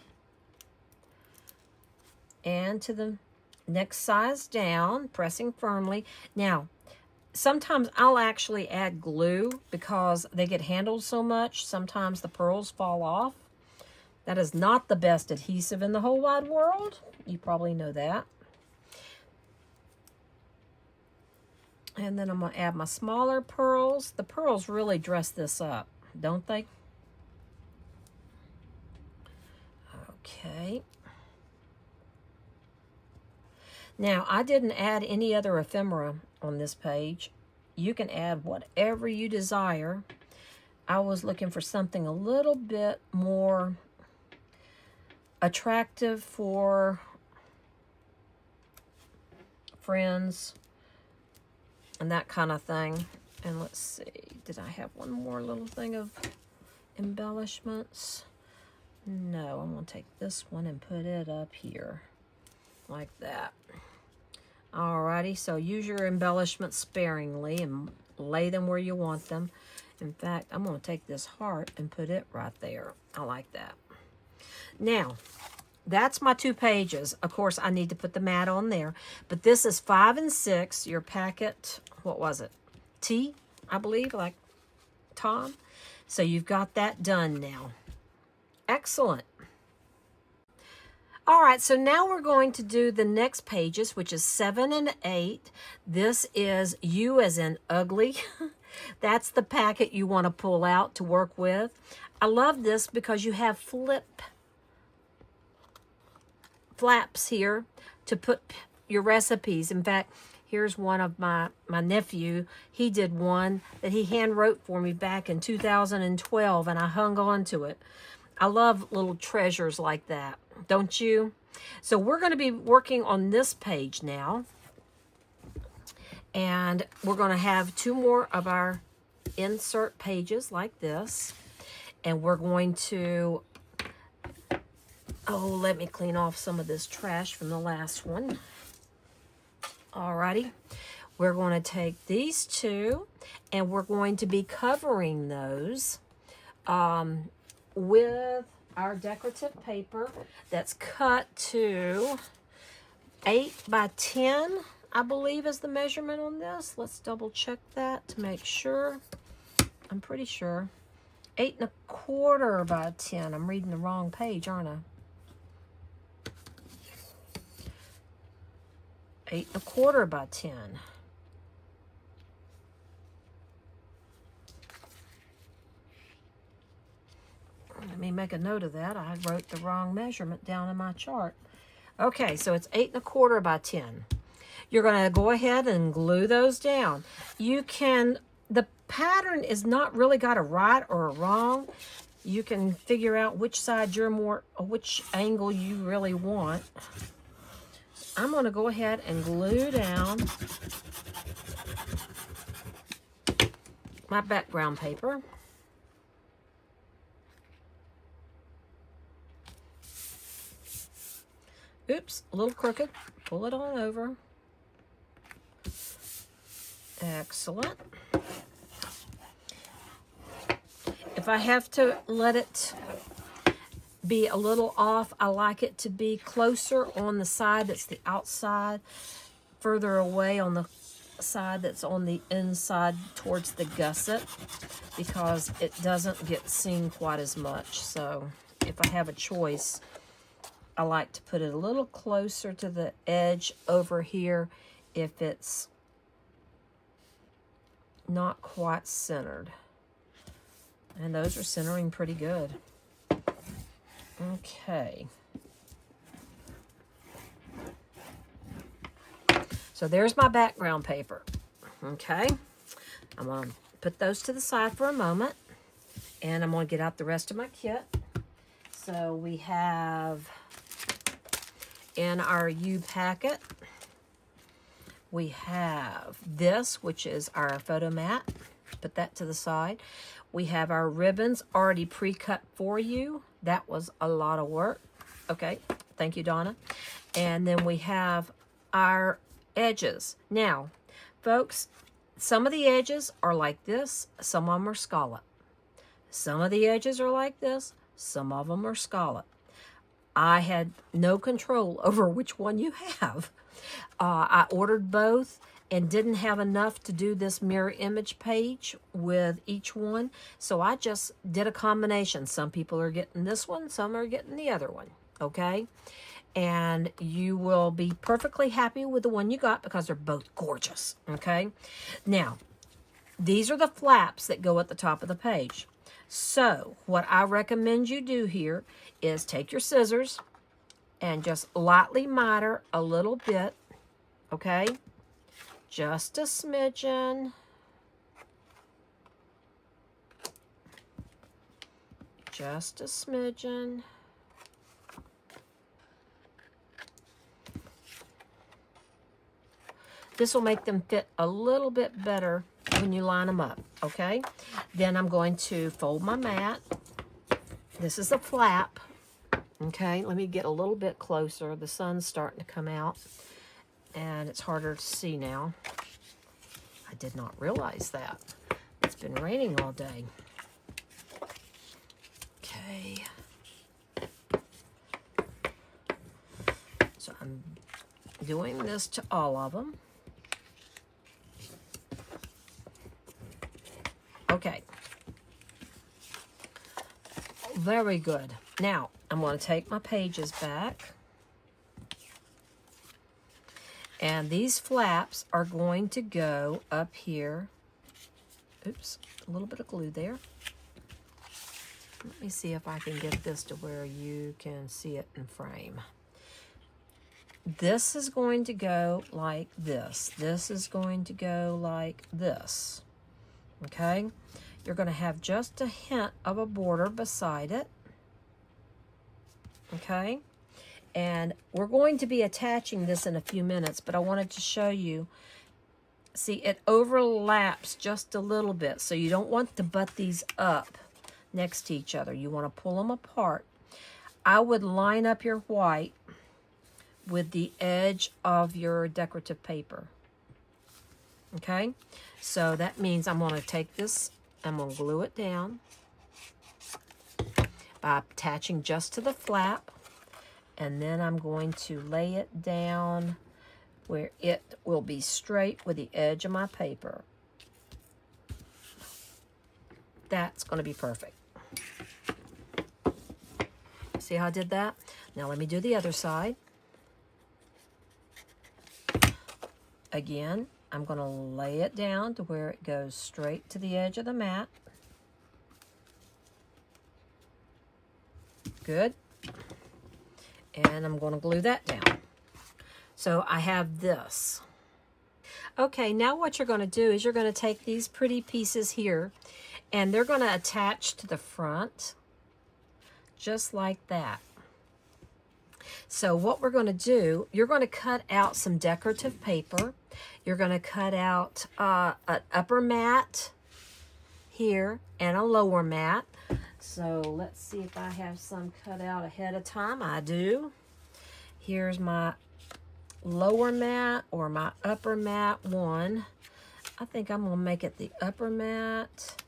and to the next size down, pressing firmly. Now, sometimes I'll actually add glue because they get handled so much. Sometimes the pearls fall off. That is not the best adhesive in the whole wide world. You probably know that. And then I'm going to add my smaller pearls. The pearls really dress this up, don't they? Okay. Now, I didn't add any other ephemera on this page. You can add whatever you desire. I was looking for something a little bit more attractive for friends and that kind of thing. And let's see, did I have one more little thing of embellishments? No, I'm going to take this one and put it up here like that. Alrighty, so use your embellishments sparingly and lay them where you want them. In fact, I'm going to take this heart and put it right there. I like that. Now, that's my 2 pages. Of course, I need to put the mat on there. But this is 5 and 6, your packet, what was it? T, I believe, like Tom. So you've got that done now. Excellent. All right, so now we're going to do the next pages, which is 7 and 8. This is U as in ugly. That's the packet you want to pull out to work with. I love this because you have flaps here to put your recipes. In fact, here's one of my nephew. He did one that he hand wrote for me back in 2012, and I hung on to it. I love little treasures like that, don't you? So we're going to be working on this page now. And we're going to have 2 more of our insert pages like this. And we're going to, let me clean off some of this trash from the last one. Alrighty. We're going to take these 2 and we're going to be covering those with our decorative paper that's cut to 8 by 10, I believe is the measurement on this. Let's double check that to make sure. I'm pretty sure. 8 1/4 by 10. I'm reading the wrong page, aren't I? 8 1/4 by 10. Let me make a note of that. I wrote the wrong measurement down in my chart. Okay, so it's 8 1/4 by 10. You're going to go ahead and glue those down. You can, the pattern is not really got a right or a wrong. You can figure out which side you're which angle you really want. I'm going to go ahead and glue down my background paper. Oops, a little crooked. Pull it on over. Excellent. If I have to let it be a little off, I like it to be closer on the side that's the outside, further away on the side that's on the inside towards the gusset because it doesn't get seen quite as much. So if I have a choice, I like to put it a little closer to the edge over here if it's not quite centered. And those are centering pretty good. Okay. So there's my background paper. Okay. I'm going to put those to the side for a moment. And I'm going to get out the rest of my kit. So we have in our U packet, we have this, which is our photo mat. Put that to the side. We have our ribbons already pre-cut for you. That was a lot of work. Okay, thank you, Donna. And then we have our edges. Now, folks, some of the edges are like this. Some of them are scallop. Some of the edges are like this. Some of them are scallop. I had no control over which one you have. I ordered both and didn't have enough to do this mirror image page with each one. So I just did a combination. Some people are getting this one, some are getting the other one, okay? And you will be perfectly happy with the one you got because they're both gorgeous, okay? Now, these are the flaps that go at the top of the page. So what I recommend you do here is take your scissors and just lightly miter a little bit, okay? Just a smidgen. Just a smidgen. This will make them fit a little bit better when you line them up, okay? Then I'm going to fold my mat. This is a flap, okay? Let me get a little bit closer. The sun's starting to come out, and it's harder to see now. I did not realize that. It's been raining all day. Okay. So I'm doing this to all of them. Okay. Very good. Now, I'm going to take my pages back. And these flaps are going to go up here. Oops, a little bit of glue there. Let me see if I can get this to where you can see it in frame. This is going to go like this. This is going to go like this. Okay? You're going to have just a hint of a border beside it. Okay? And we're going to be attaching this in a few minutes, but I wanted to show you. See, it overlaps just a little bit, so you don't want to butt these up next to each other. You want to pull them apart. I would line up your white with the edge of your decorative paper. Okay? So that means I'm going to take this, I'm going to glue it down by attaching just to the flap. And then I'm going to lay it down where it will be straight with the edge of my paper. That's going to be perfect. See how I did that? Now let me do the other side. Again, I'm going to lay it down to where it goes straight to the edge of the mat. Good. And I'm going to glue that down. So I have this. Okay, now what you're going to do is you're going to take these pretty pieces here and they're going to attach to the front just like that. So what we're going to do, you're going to cut out some decorative paper. You're going to cut out an upper mat here and a lower mat. So let's see if I have some cut out ahead of time. I do. Here's my lower mat or my upper mat one. I think I'm going to make it the upper mat.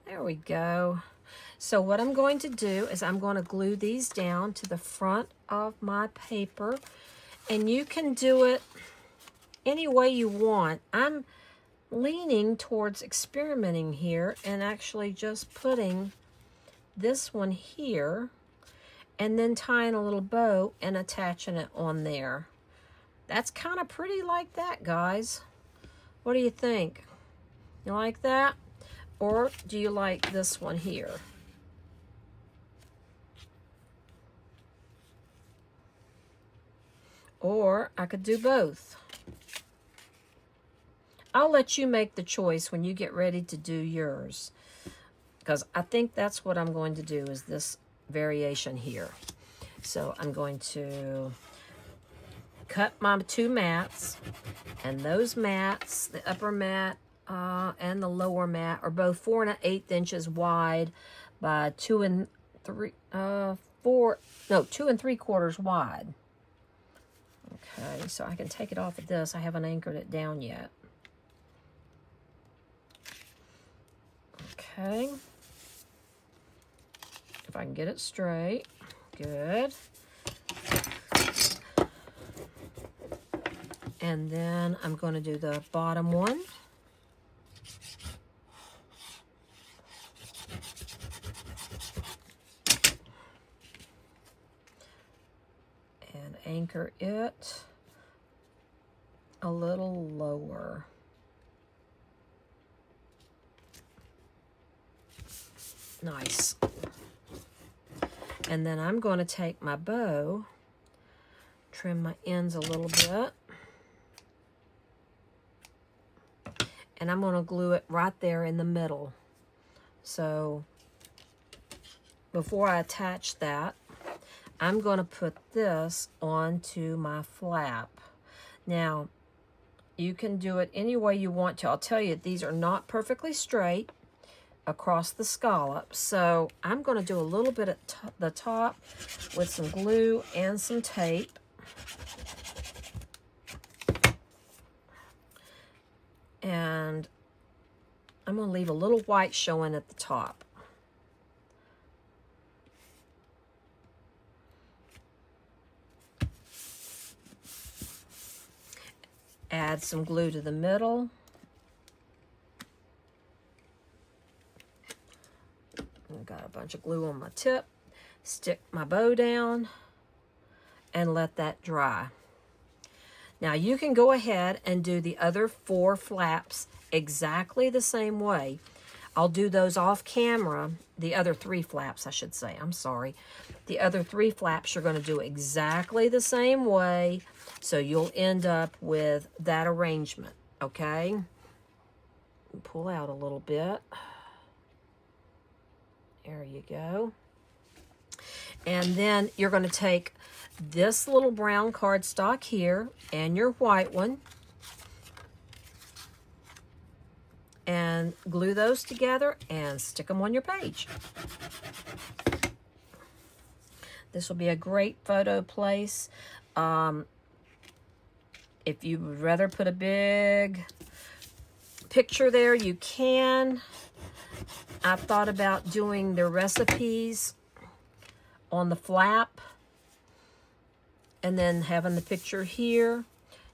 There we go. So what I'm going to do is I'm going to glue these down to the front of my paper. And you can do it any way you want. I'm leaning towards experimenting here and actually just putting this one here and then tying a little bow and attaching it on there. That's kind of pretty like that, guys. What do you think? You like that? Or do you like this one here? Or I could do both. I'll let you make the choice when you get ready to do yours, because I think that's what I'm going to do, is this variation here. So I'm going to cut my 2 mats, and those mats, the upper mat and the lower mat, are both 4 1/8 wide by 2 3/4 wide. Okay, so I can take it off of this. I haven't anchored it down yet. Okay. If I can get it straight. Good. And then I'm going to do the bottom one. And anchor it a little lower. Nice. And then I'm going to take my bow, trim my ends a little bit, and I'm going to glue it right there in the middle. So before I attach that, I'm going to put this onto my flap. Now, you can do it any way you want to. I'll tell you, these are not perfectly straight across the scallop. So I'm going to do a little bit at the top with some glue and some tape. And I'm going to leave a little white showing at the top. Add some glue to the middle. I've got a bunch of glue on my tip. Stick my bow down and let that dry. Now you can go ahead and do the other 4 flaps exactly the same way. I'll do those off camera. The other 3 flaps, I should say. I'm sorry. The other 3 flaps you're going to do exactly the same way, so you'll end up with that arrangement, okay? Pull out a little bit. There you go. And then you're going to take this little brown cardstock here and your white one and glue those together and stick them on your page. This will be a great photo place. If you would rather put a big picture there, you can. I've thought about doing the recipes on the flap and then having the picture here.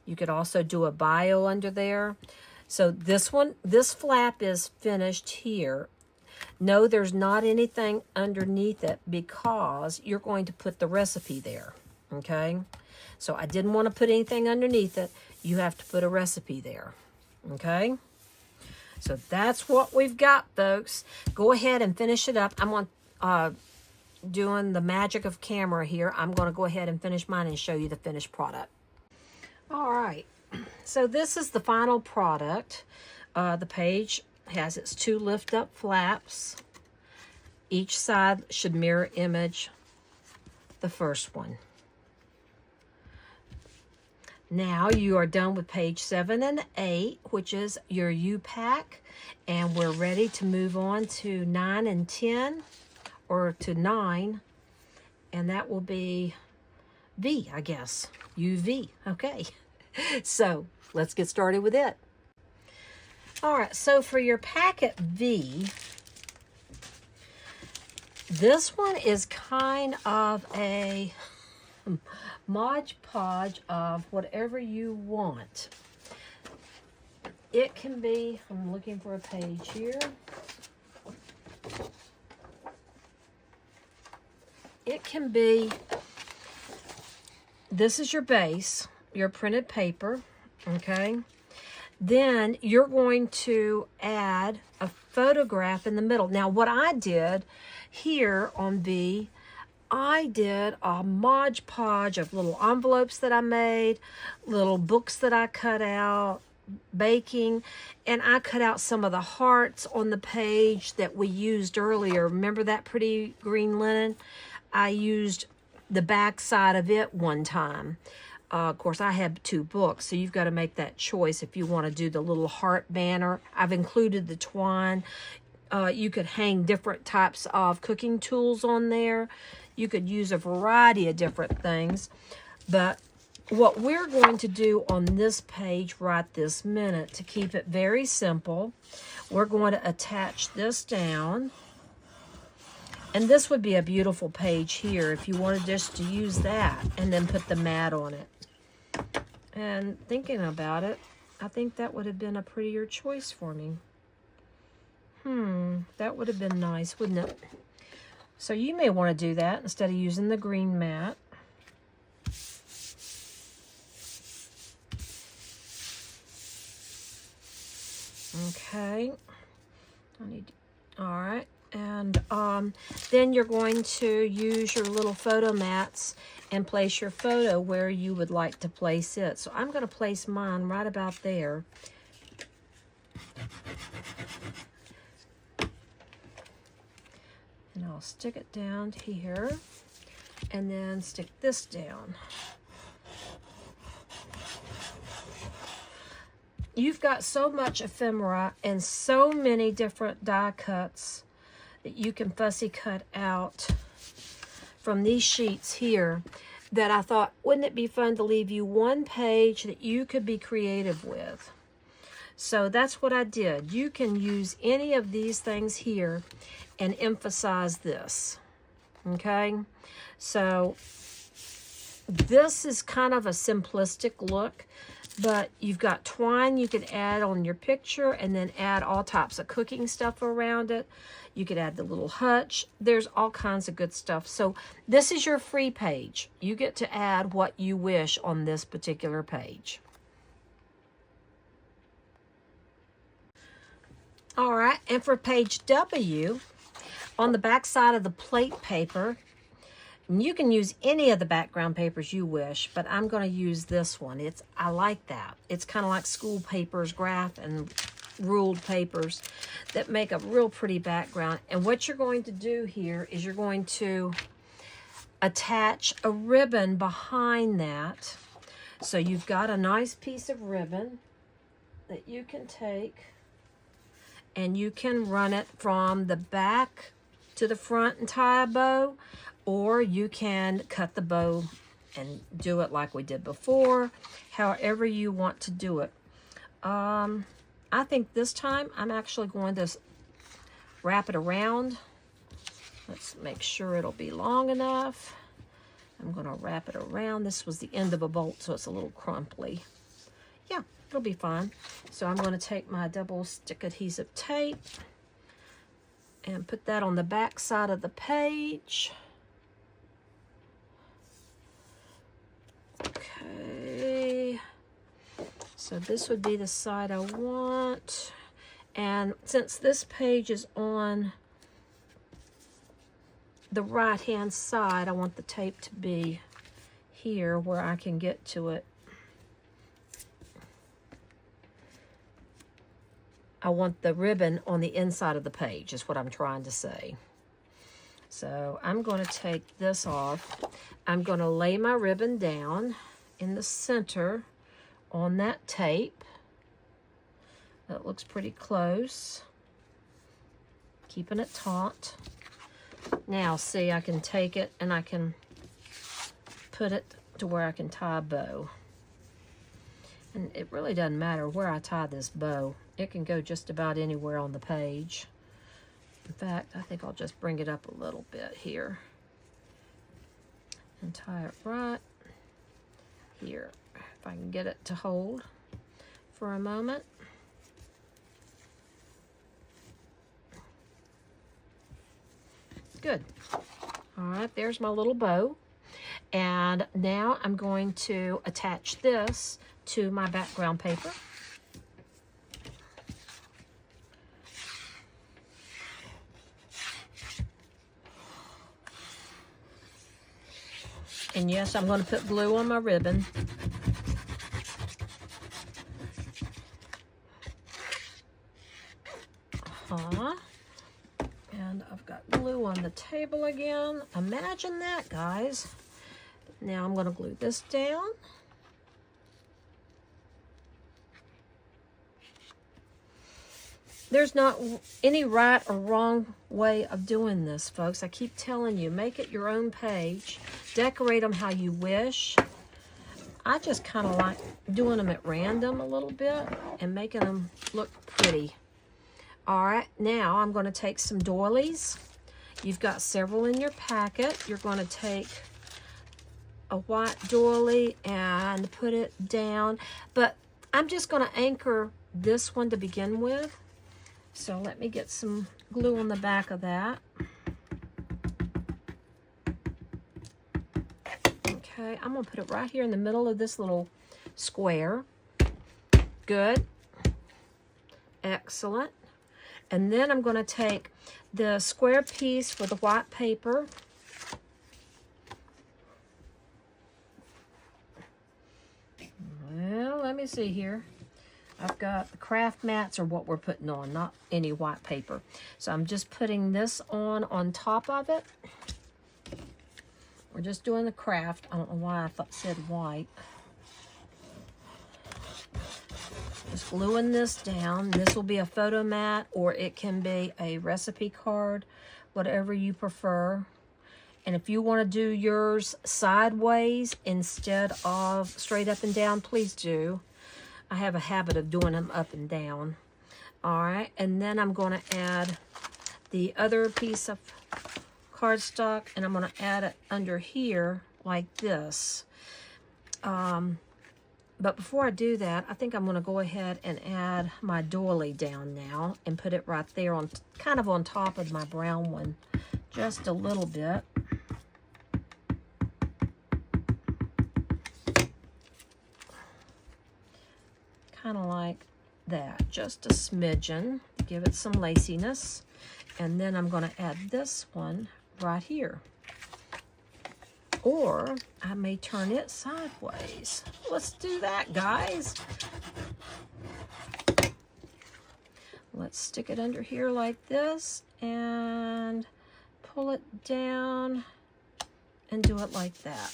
You could also do a bio under there. So this flap is finished here. No, there's not anything underneath it because you're going to put the recipe there, okay? So I didn't want to put anything underneath it. You have to put a recipe there, okay? So that's what we've got, folks. Go ahead and finish it up. I'm on doing the magic of camera here. I'm going to go ahead and finish mine and show you the finished product. All right. So this is the final product. The page has its 2 lift-up flaps. Each side should mirror image the first one. Now you are done with page 7 and 8, which is your U-pack, and we're ready to move on to 9 and 10, or to 9, and that will be V, I guess. UV. Okay. So let's get started with it. All right, so for your packet V, This one is kind of a Mod Podge of whatever you want. It can be, I'm looking for a page here. It can be, this is your base, your printed paper, okay? Then you're going to add a photograph in the middle. Now what I did here on V, I did a Mod Podge of little envelopes that I made, little books that I cut out, baking, and I cut out some of the hearts on the page that we used earlier. Remember that pretty green linen? I used the back side of it one time. Of course, I have 2 books, so you've got to make that choice if you want to do the little heart banner. I've included the twine. You could hang different types of cooking tools on there. You could use a variety of different things. But what we're going to do on this page right this minute, to keep it very simple, we're going to attach this down. And this would be a beautiful page here if you wanted just to use that and then put the mat on it. And thinking about it, I think that would have been a prettier choice for me. That would have been nice, wouldn't it? So you may want to do that instead of using the green mat. Okay. All right. And then you're going to use your little photo mats and place your photo where you would like to place it. So I'm going to place mine right about there. And I'll stick it down here and then stick this down. You've got so much ephemera and so many different die cuts that you can fussy cut out from these sheets here that I thought, wouldn't it be fun to leave you one page that you could be creative with? So that's what I did. You can use any of these things here and emphasize this, okay? So this is kind of a simplistic look, but you've got twine you could add on your picture and then add all types of cooking stuff around it. You could add the little hutch. There's all kinds of good stuff. So this is your free page. You get to add what you wish on this particular page. All right, and for page W, on the back side of the plate paper, you can use any of the background papers you wish, but I'm going to use this one. I like that. It's kind of like school papers, graph and ruled papers that make a real pretty background. And what you're going to do here is you're going to attach a ribbon behind that. So you've got a nice piece of ribbon that you can take and you can run it from the back to the front and tie a bow, or you can cut the bow and do it like we did before, however you want to do it. I think this time I'm actually going to wrap it around. Let's make sure it'll be long enough. I'm going to wrap it around. This was the end of a bolt, so it's a little crumply. Yeah, it'll be fine. So I'm going to take my double stick adhesive tape and put that on the back side of the page. Okay. So this would be the side I want. And since this page is on the right-hand side, I want the tape to be here where I can get to it. I want the ribbon on the inside of the page is what I'm trying to say. So I'm going to take this off. I'm going to lay my ribbon down in the center on that tape. That looks pretty close. Keeping it taut. Now see, I can take it and I can put it to where I can tie a bow. And it really doesn't matter where I tie this bow. It can go just about anywhere on the page. In fact, I think I'll just bring it up a little bit here and tie it right here, if I can get it to hold for a moment. Good. All right, there's my little bow. And now I'm going to attach this to my background paper. And yes, I'm going to put glue on my ribbon. And I've got glue on the table again. Imagine that, guys. Now I'm going to glue this down. There's not any right or wrong way of doing this, folks. I keep telling you, make it your own page. Decorate them how you wish. I just kind of like doing them at random a little bit and making them look pretty. All right, now I'm going to take some doilies. You've got several in your packet. You're going to take a white doily and put it down. But I'm just going to anchor this one to begin with. So let me get some glue on the back of that. Okay, I'm going to put it right here in the middle of this little square. Good. Excellent. And then I'm going to take the square piece with the white paper. Well, let me see here. I've got the craft mats are what we're putting on, not any white paper. So I'm just putting this on top of it. We're just doing the craft. I don't know why I said white. Just gluing this down. This will be a photo mat, or it can be a recipe card, whatever you prefer. And if you want to do yours sideways instead of straight up and down, please do. I have a habit of doing them up and down. All right, and then I'm going to add the other piece of cardstock, and I'm going to add it under here like this. But before I do that, I think I'm going to go ahead and add my doily down now and put it right there on kind of on top of my brown one, just a little bit. Kind of like that, just a smidgen, give it some laciness. And then I'm going to add this one right here. Or I may turn it sideways. Let's do that, guys. Let's stick it under here like this and pull it down and do it like that.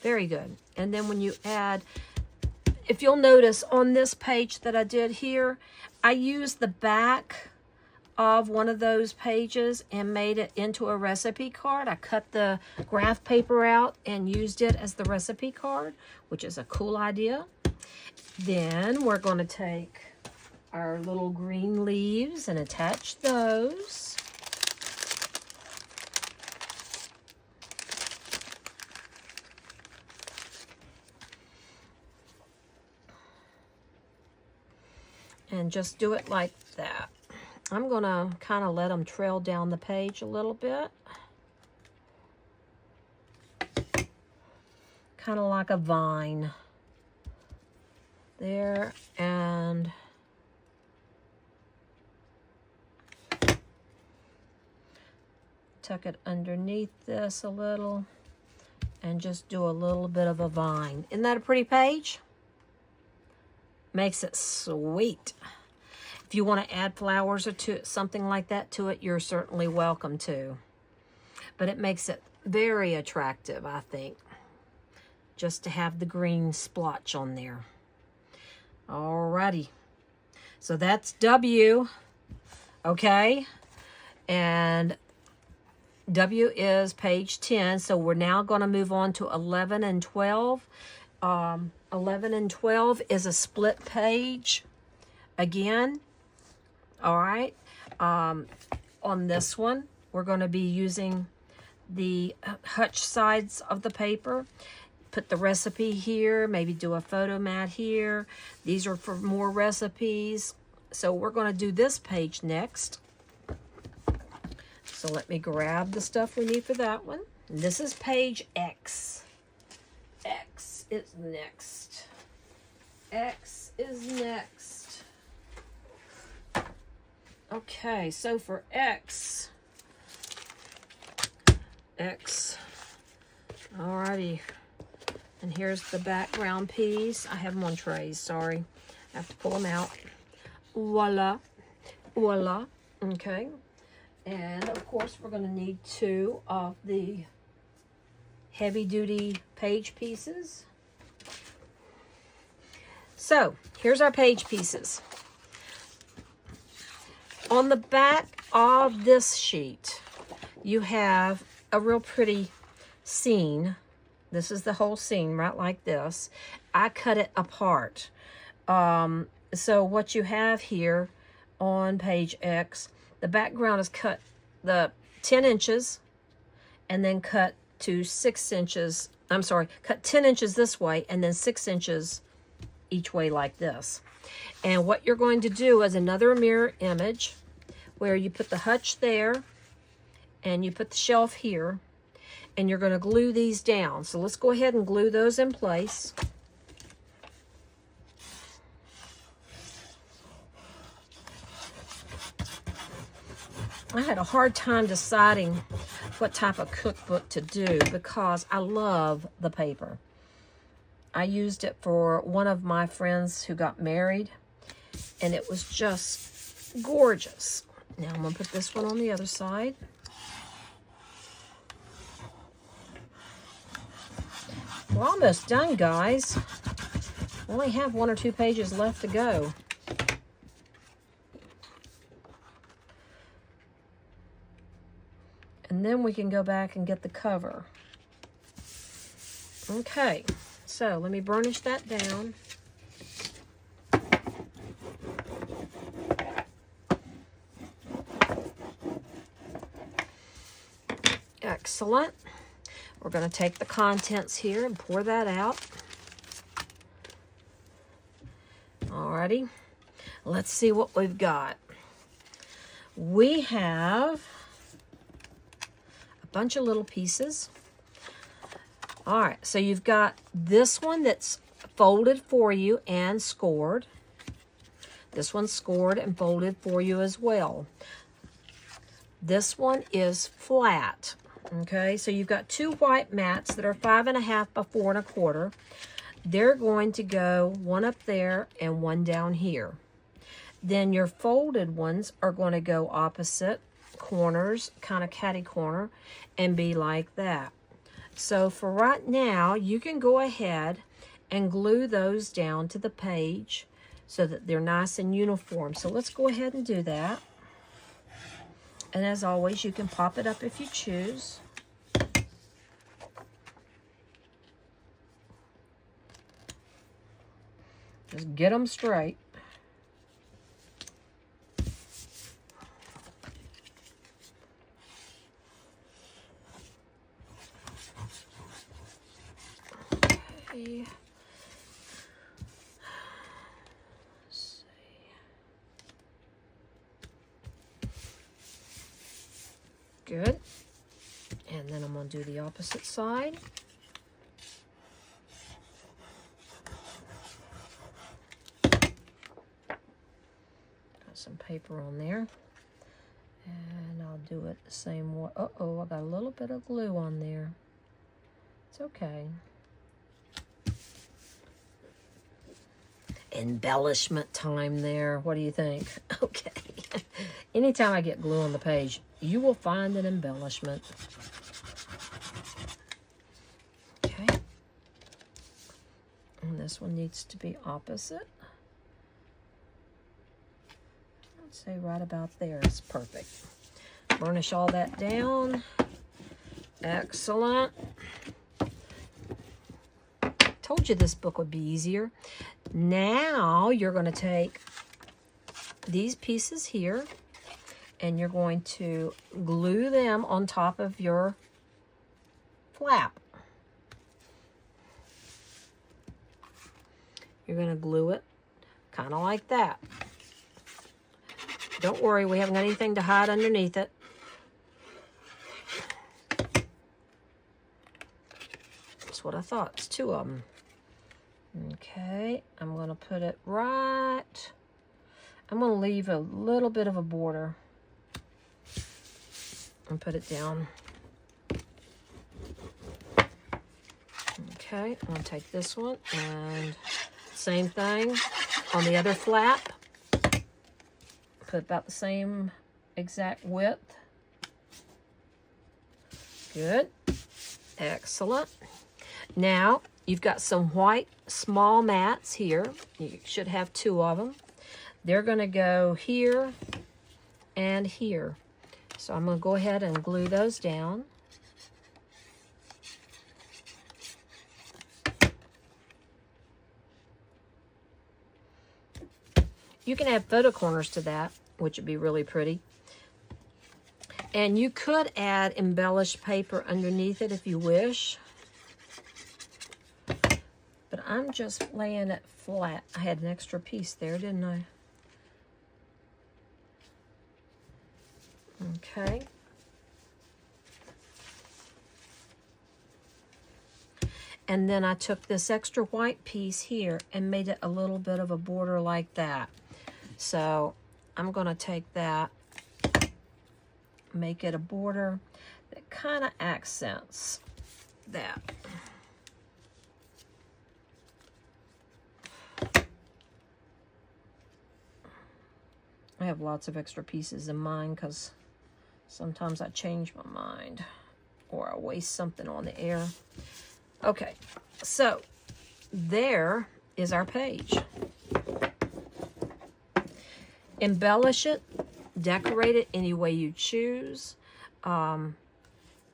Very good. And then when you add, if you'll notice on this page that I did here, I used the back of one of those pages and made it into a recipe card. I cut the graph paper out and used it as the recipe card, which is a cool idea. Then we're going to take our little green leaves and attach those. And just do it like that. I'm going to kind of let them trail down the page a little bit. Kind of like a vine. There, and tuck it underneath this a little and just do a little bit of a vine. Isn't that a pretty page? Makes it sweet. If you want to add flowers or something like that to it, you're certainly welcome to. But it makes it very attractive, I think, just to have the green splotch on there. Alrighty. So that's W, okay? And W is page 10, so we're now going to move on to 11 and 12. 11 and 12 is a split page again. All right. On this one, we're going to be using the hutch sides of the paper. Put the recipe here, maybe do a photo mat here. These are for more recipes. So we're going to do this page next. So let me grab the stuff we need for that one. And this is page X. X is next. X is next. Okay, so for X, alrighty. And here's the background piece. I have them on trays, sorry. I have to pull them out. Voila. Voila. Okay. And of course, we're going to need 2 of the heavy-duty page pieces. So, here's our page pieces. On the back of this sheet, you have a real pretty scene. This is the whole scene, right like this. I cut it apart. So what you have here on page X, the background is cut the 10 inches and then cut to 6 inches. I'm sorry, cut 10 inches this way and then 6 inches each way like this. And what you're going to do is another mirror image where you put the hutch there and you put the shelf here. And you're going to glue these down. So let's go ahead and glue those in place. I had a hard time deciding what type of cookbook to do because I love the paper. I used it for one of my friends who got married, and it was just gorgeous. Now I'm going to put this one on the other side. We're almost done, guys. We only have 1 or 2 pages left to go. And then we can go back and get the cover. Okay, so let me burnish that down. Excellent. We're going to take the contents here and pour that out. Alrighty. Let's see what we've got. We have a bunch of little pieces. Alright, so you've got this one that's folded for you and scored. This one's scored and folded for you as well. This one is flat. Okay, so you've got 2 white mats that are 5.5 by 4 1/4. They're going to go one up there and one down here. Then your folded ones are going to go opposite corners, kind of catty corner, and be like that. So for right now, you can go ahead and glue those down to the page so that they're nice and uniform. So let's go ahead and do that. And as always, you can pop it up if you choose. Just get them straight. Okay. Good. And then I'm going to do the opposite side. Got some paper on there. And I'll do it the same way. Uh-oh, I got a little bit of glue on there. It's okay. Embellishment time there. What do you think? Okay. Anytime I get glue on the page, you will find an embellishment. Okay. And this one needs to be opposite. I'd say right about there is perfect. Burnish all that down. Excellent. Told you this book would be easier. Now you're going to take these pieces here and you're going to glue them on top of your flap. You're going to glue it kind of like that. Don't worry, we haven't got anything to hide underneath it. That's what I thought. It's 2 of them. Okay, I'm going to put it right. I'm going to leave a little bit of a border and put it down. Okay, I'm going to take this one and same thing on the other flap. Put about the same exact width. Good. Excellent. Now, you've got some white small mats here. You should have 2 of them. They're going to go here and here. So I'm going to go ahead and glue those down. You can add photo corners to that, which would be really pretty. And you could add embellished paper underneath it if you wish. But I'm just laying it flat. I had an extra piece there, didn't I? Okay. And then I took this extra white piece here and made it a little bit of a border like that. So I'm going to take that, make it a border that kind of accents that. I have lots of extra pieces in mine because sometimes I change my mind or I waste something on the air. Okay, so there is our page. Embellish it, decorate it any way you choose.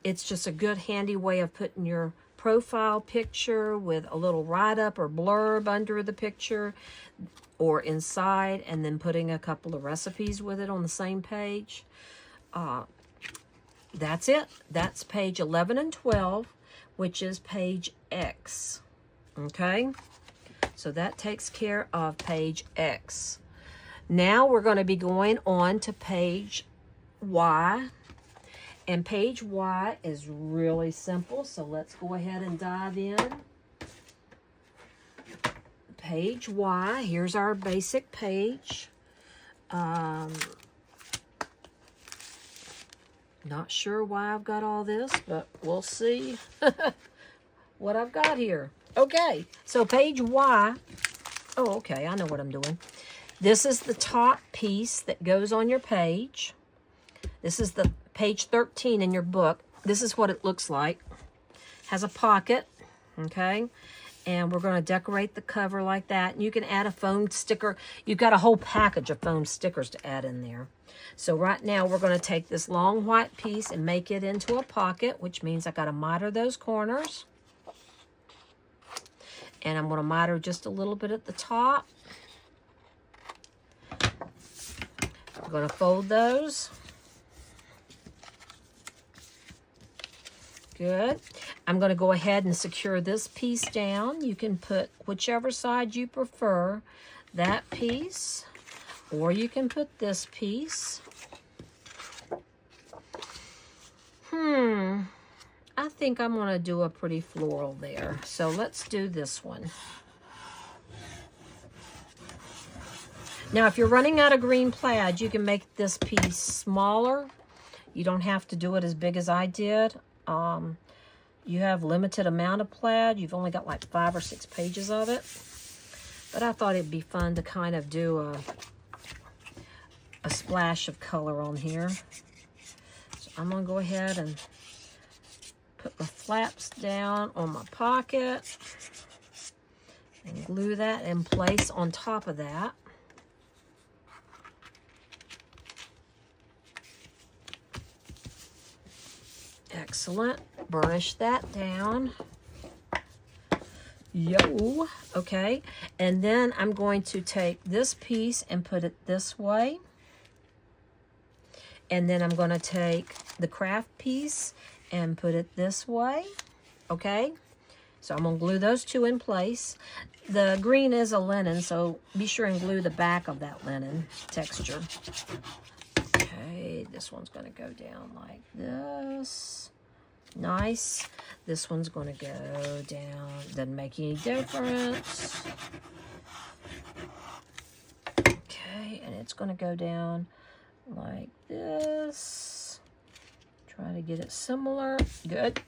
It's just a good handy way of putting your profile picture with a little write-up or blurb under the picture or inside, and then putting a couple of recipes with it on the same page. That's it. That's page 11 and 12, which is page X. Okay? So that takes care of page X. Now we're going to be going on to page Y. And page Y is really simple, so let's go ahead and dive in. Page Y, here's our basic page. Not sure why I've got all this, but we'll see what I've got here. Okay, so page Y. Oh, okay, I know what I'm doing. This is the top piece that goes on your page. This is the page 13 in your book. This is what it looks like. Has a pocket, okay? And we're going to decorate the cover like that. And you can add a foam sticker. You've got a whole package of foam stickers to add in there. So right now we're going to take this long white piece and make it into a pocket, which means I got to miter those corners. And I'm going to miter just a little bit at the top. I'm going to fold those. Good. I'm going to go ahead and secure this piece down. You can put whichever side you prefer, that piece, or you can put this piece. I think I'm going to do a pretty floral there. So let's do this one. Now, if you're running out of green plaid, you can make this piece smaller. You don't have to do it as big as I did. You have limited amount of plaid. You've only got like 5 or 6 pages of it. But I thought it'd be fun to kind of do a splash of color on here. So I'm going to go ahead and put the flaps down on my pocket and glue that in place on top of that. Excellent. Burnish that down. Yo. Okay. And then I'm going to take this piece and put it this way. And then I'm going to take the craft piece and put it this way. Okay? So I'm going to glue those two in place. The green is a linen, so be sure and glue the back of that linen texture. Okay, this one's going to go down like this. Nice. This one's going to go down. Doesn't make any difference. Okay, and it's going to go down like this. Try to get it similar. Good.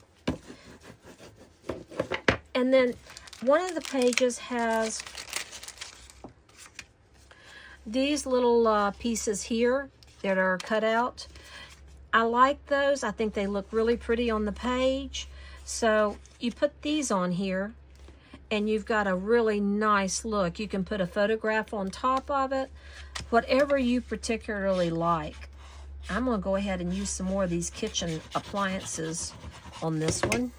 And then one of the pages has these little pieces here that are cut out. I like those. I think they look really pretty on the page. So you put these on here and you've got a really nice look. You can put a photograph on top of it, whatever you particularly like. I'm going to go ahead and use some more of these kitchen appliances on this one.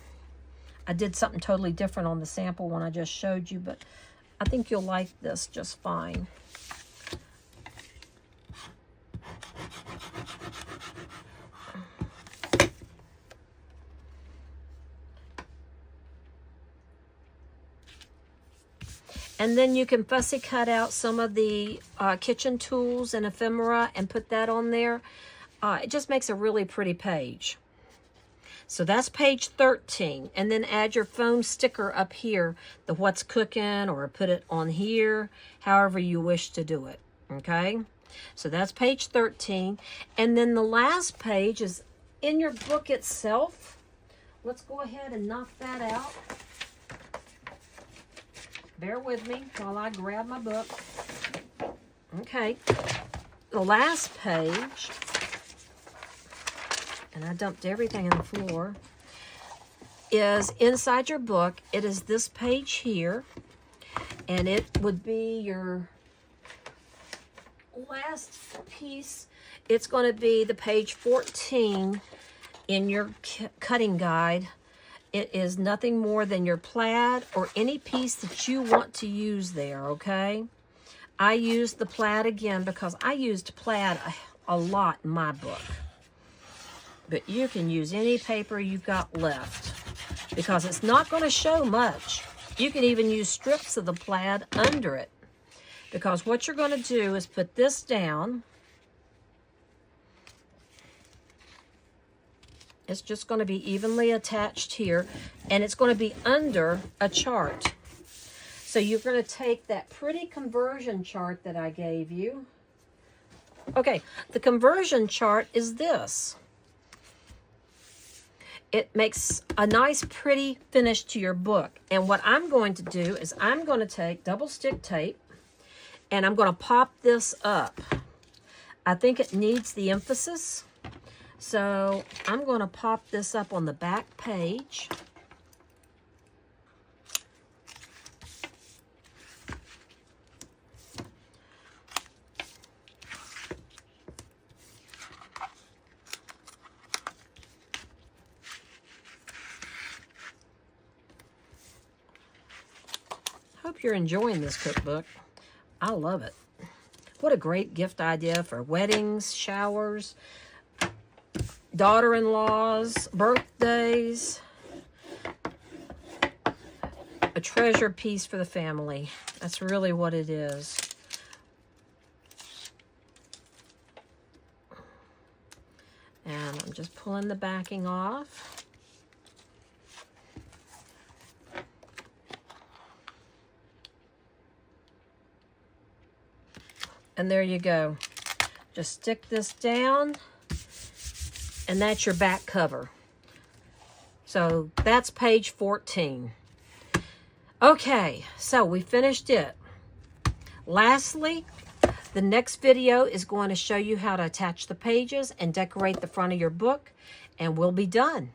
I did something totally different on the sample one I just showed you, but I think you'll like this just fine. And then you can fussy cut out some of the kitchen tools and ephemera and put that on there. It just makes a really pretty page. So that's page 13. And then add your foam sticker up here, the what's cooking, or put it on here, however you wish to do it. Okay? So that's page 13. And then the last page is in your book itself. Let's go ahead and knock that out. Bear with me while I grab my book. Okay. The last page, and I dumped everything on the floor, is inside your book. It is this page here, and it would be your last piece. It's going to be the page 14 in your cutting guide. It is nothing more than your plaid or any piece that you want to use there, okay? I used the plaid again because I used plaid a lot in my book. But you can use any paper you've got left because it's not going to show much. You can even use strips of the plaid under it because what you're going to do is put this down. It's just going to be evenly attached here, and it's going to be under a chart. So you're going to take that pretty conversion chart that I gave you. Okay, the conversion chart is this. It makes a nice, pretty finish to your book. And what I'm going to do is I'm going to take double stick tape, and I'm going to pop this up. I think it needs the emphasis. So I'm going to pop this up on the back page. Hope you're enjoying this cookbook. I love it. What a great gift idea for weddings, showers, daughter-in-laws, birthdays. A treasure piece for the family. That's really what it is. And I'm just pulling the backing off. And there you go. Just stick this down. And that's your back cover. So that's page 14. Okay, so we finished it. Lastly, the next video is going to show you how to attach the pages and decorate the front of your book, and we'll be done.